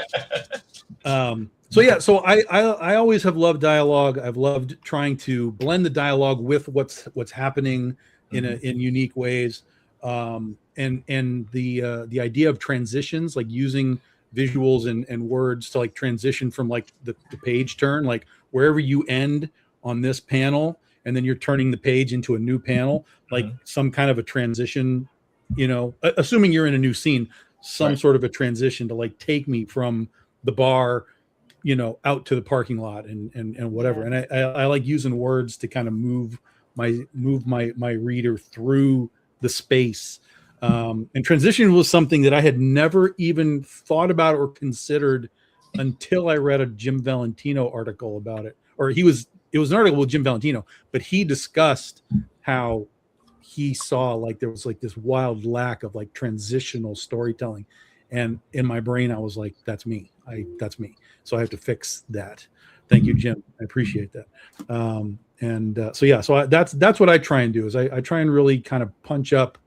So yeah, so I always have loved dialogue. I've loved trying to blend the dialogue with what's happening in unique ways. And the idea of transitions, like using visuals and words to like transition from like the page turn, like wherever you end on this panel, and then you're turning the page into a new panel, like some kind of a transition, assuming you're in a new scene, some sort of a transition to like take me from the bar, out to the parking lot and whatever. And I like using words to kind of move my reader through the space. And transition was something that I had never even thought about or considered until I read a Jim Valentino article about it. Or it was an article with Jim Valentino, but he discussed how he saw like there was like this wild lack of like transitional storytelling. And in my brain, I was like, that's me. So I have to fix that. Thank you, Jim. I appreciate that. So that's what I try and do is I try and really kind of punch up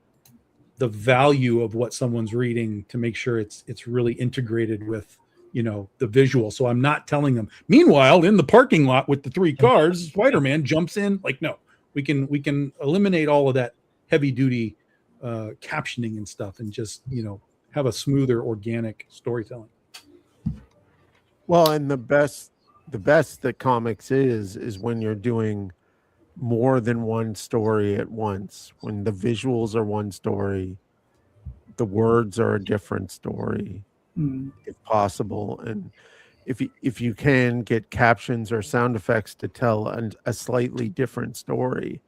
the value of what someone's reading to make sure it's really integrated with the visual. So I'm not telling them, meanwhile, in the parking lot with the 3 cars, Spider-Man jumps in. Like, no, we can eliminate all of that heavy duty captioning and stuff and just, have a smoother organic storytelling. Well, and the best that comics is when you're doing more than one story at once, when the visuals are one story, the words are a different story, if possible. And if you can get captions or sound effects to tell a slightly different story,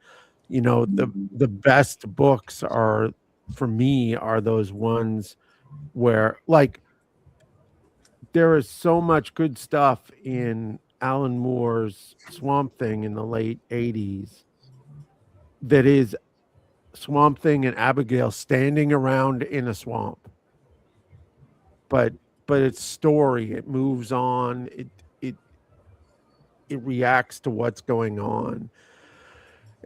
the best books are, for me, are those ones where, like, there is so much good stuff in Alan Moore's Swamp Thing in the late 80s that is Swamp Thing and Abigail standing around in a swamp. But it's story, it moves on, it reacts to what's going on.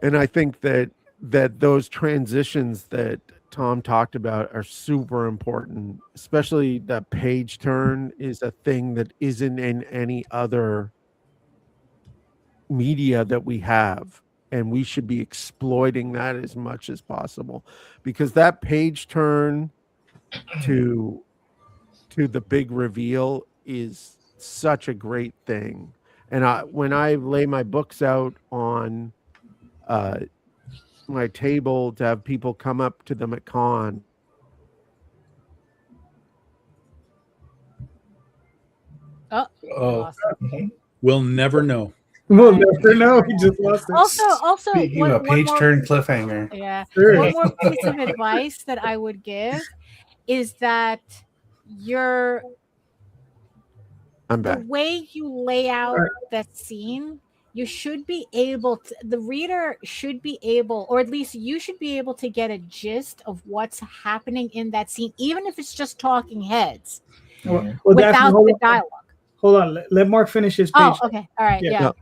And I think that those transitions that Tom talked about are super important, especially that page turn is a thing that isn't in any other media that we have, and we should be exploiting that as much as possible, because that page turn to the big reveal is such a great thing. And when I lay my books out on my table to have people come up to them at con. We'll never know. We'll never know. He just lost it. Also, Speaking of page turn cliffhanger. Yeah. Sure. One more piece of advice that I would give is that the way you lay out that scene, you should be able to, the reader should be able, or at least you should be able to get a gist of what's happening in that scene, even if it's just talking heads, without the dialogue. Hold on. Let Mark finish his page. Oh, okay. All right. Yeah. No.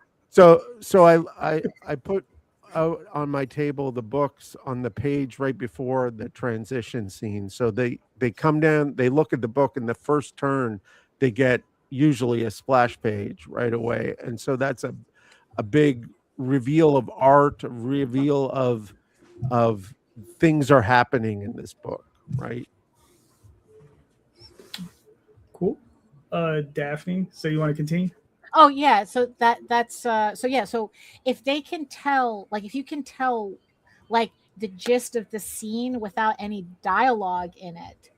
So I put out on my table the books on the page right before the transition scene. So they come down, they look at the book, and the first turn, they get usually a splash page right away. And so that's a big reveal of art, a reveal of things are happening in this book, right? Cool. Daphne, so you want to continue? Oh yeah, so so if they can tell, like, if you can tell like the gist of the scene without any dialogue in it,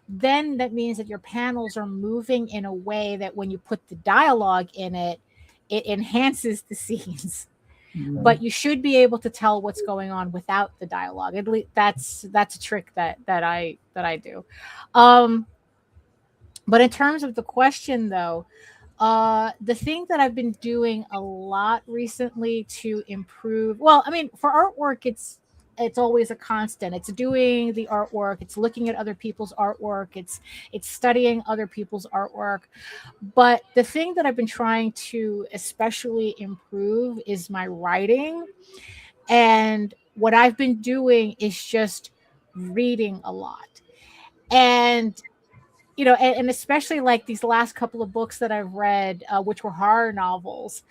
then that means that your panels are moving in a way that when you put the dialogue in it, it enhances the scenes. but you should be able to tell what's going on without the dialogue. At least that's a trick that I do. But in terms of the question, though, the thing that I've been doing a lot recently to improve, well, I mean, for artwork, it's always a constant. It's doing the artwork, it's looking at other people's artwork, it's studying other people's artwork. But the thing that I've been trying to especially improve is my writing. And what I've been doing is just reading a lot. And and especially like these last couple of books that I've read, which were horror novels,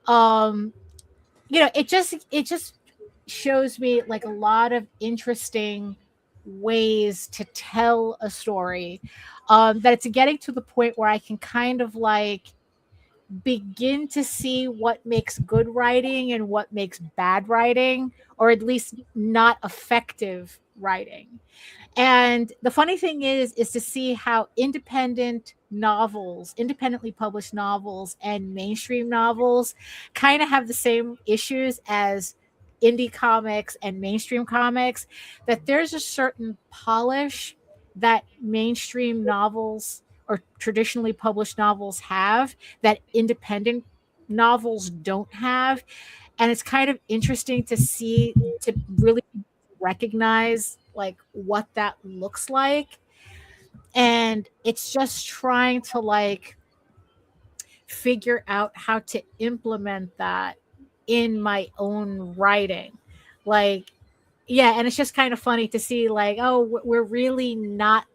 it just shows me like a lot of interesting ways to tell a story, that it's getting to the point where I can kind of like begin to see what makes good writing and what makes bad writing, or at least not effective writing. And the funny thing is to see how independently published novels and mainstream novels kind of have the same issues as indie comics and mainstream comics, that there's a certain polish that mainstream novels or traditionally published novels have that independent novels don't have. And it's kind of interesting to see, to really recognize like what that looks like. And it's just trying to like figure out how to implement that in my own writing. Like, yeah, and it's just kind of funny to see like, oh, we're really not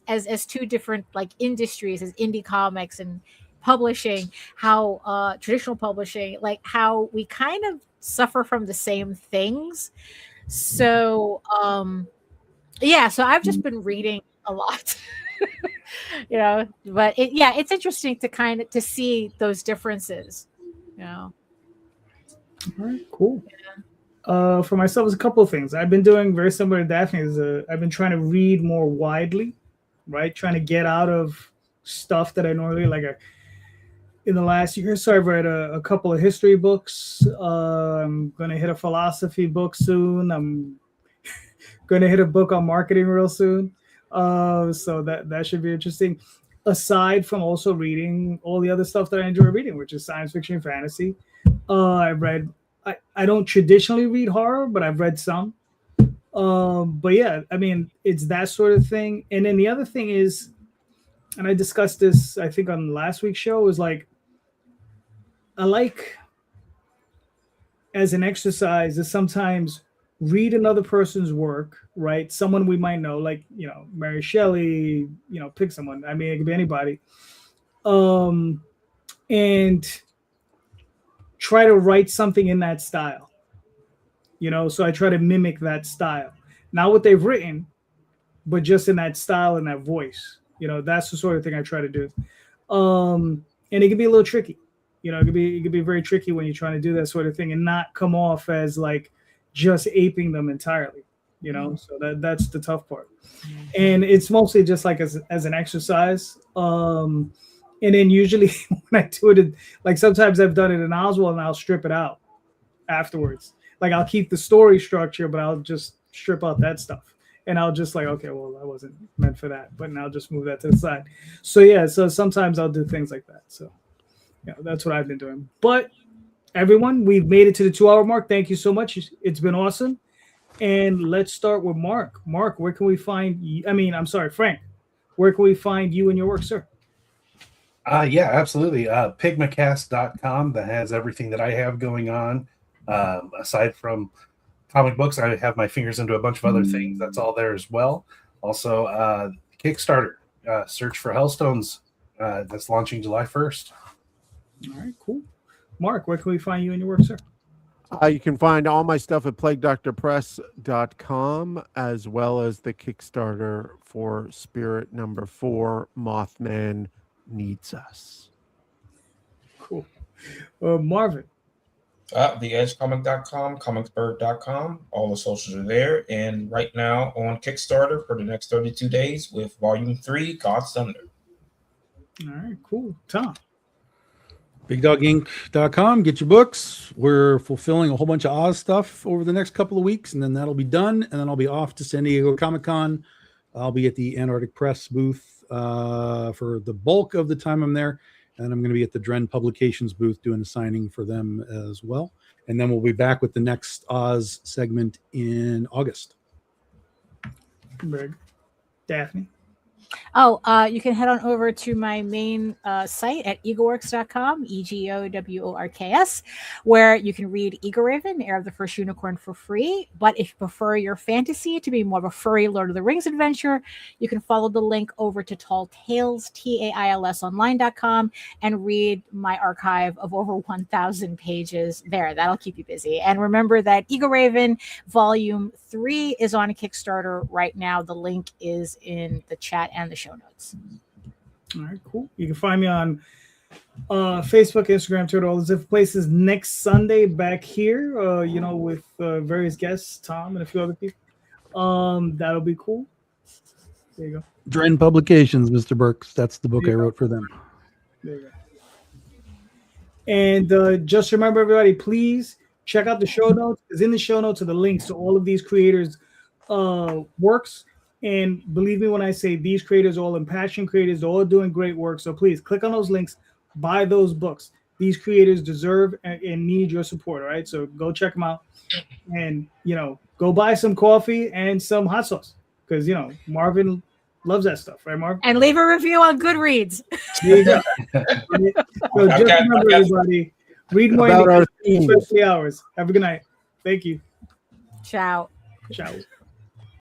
as two different like industries as indie comics and publishing, how traditional publishing, like how we kind of suffer from the same things. So so I've just been reading a lot. But it's interesting to kind of to see those differences. All right, cool. For myself, there's a couple of things I've been doing very similar to Daphne. I've been trying to read more widely, right? Trying to get out of stuff that I normally like. In the last year, so I've read a couple of history books. I'm going to hit a philosophy book soon. I'm going to hit a book on marketing real soon. So that should be interesting. Aside from also reading all the other stuff that I enjoy reading, which is science fiction and fantasy. I've read, I don't traditionally read horror, but I've read some. But yeah, I mean, it's that sort of thing. And then the other thing is, and I discussed this, I think on last week's show, is like, I like as an exercise to sometimes read another person's work, right? Someone we might know, like, Mary Shelley, pick someone. I mean, it could be anybody. And try to write something in that style, so I try to mimic that style. Not what they've written, but just in that style and that voice. That's the sort of thing I try to do. And it can be a little tricky. It could be very tricky when you're trying to do that sort of thing and not come off as like just aping them entirely. So that's the tough part. And it's mostly just like as an exercise. And then usually when I do it, like sometimes I've done it in Oswald and I'll strip it out afterwards. Like I'll keep the story structure, but I'll just strip out that stuff. And I'll just like, okay, well, that wasn't meant for that, but now I'll just move that to the side. So so sometimes I'll do things like that. So that's what I've been doing. But everyone, we've made it to the 2-hour mark. Thank you so much. It's been awesome. And let's start with Mark. Mark, where can we find you? Frank, where can we find you and your work, sir? Yeah, absolutely. Pigmacast.com, that has everything that I have going on. Aside from comic books, I have my fingers into a bunch of other things. That's all there as well. Also, Kickstarter, Search for Hellstones, that's launching July 1st. All right, cool. Mark, where can we find you and your work, sir? You can find all my stuff at plaguedoctorpress.com, as well as the Kickstarter for Spirit number 4, Mothman Needs Us. Cool. Marvin. TheEdgeComic.com, comicsbird.com. All the socials are there. And right now on Kickstarter for the next 32 days with Volume 3, God's Thunder. All right, cool. Tom. BigDogInc.com. Get your books. We're fulfilling a whole bunch of Oz stuff over the next couple of weeks, and then that'll be done. And then I'll be off to San Diego Comic-Con. I'll be at the Antarctic Press booth for the bulk of the time I'm there. And I'm going to be at the Dren Publications booth doing a signing for them as well. And then we'll be back with the next Oz segment in August. Very good. Daphne. Oh, you can head on over to my main site at egoworks.com, EGOWORKS, where you can read Eagle Raven, Heir of the First Unicorn, for free. But if you prefer your fantasy to be more of a furry Lord of the Rings adventure, you can follow the link over to Tall Tales, TAILSonline.com, and read my archive of over 1,000 pages there. That'll keep you busy. And remember that Eagle Raven Volume 3 is on a Kickstarter right now. The link is in the chat and the show notes. All right, cool. You can find me on Facebook, Instagram, Twitter, all those different places. Next Sunday back here, with various guests, Tom and a few other people. That'll be cool. There you go. Dren Publications, Mr. Burks. That's the book I wrote for them. There you go. And just remember, everybody, please check out the show notes, because in the show notes are the links to all of these creators' works. And believe me when I say these creators are all impassioned creators, they're all doing great work. So please click on those links, buy those books. These creators deserve and need your support. All right. So go check them out and, go buy some coffee and some hot sauce, because, Marvin loves that stuff. Right, Marvin? And leave a review on Goodreads. There you go. So just remember, everybody, read more, About our especially ours. Have a good night. Thank you. Ciao. Ciao.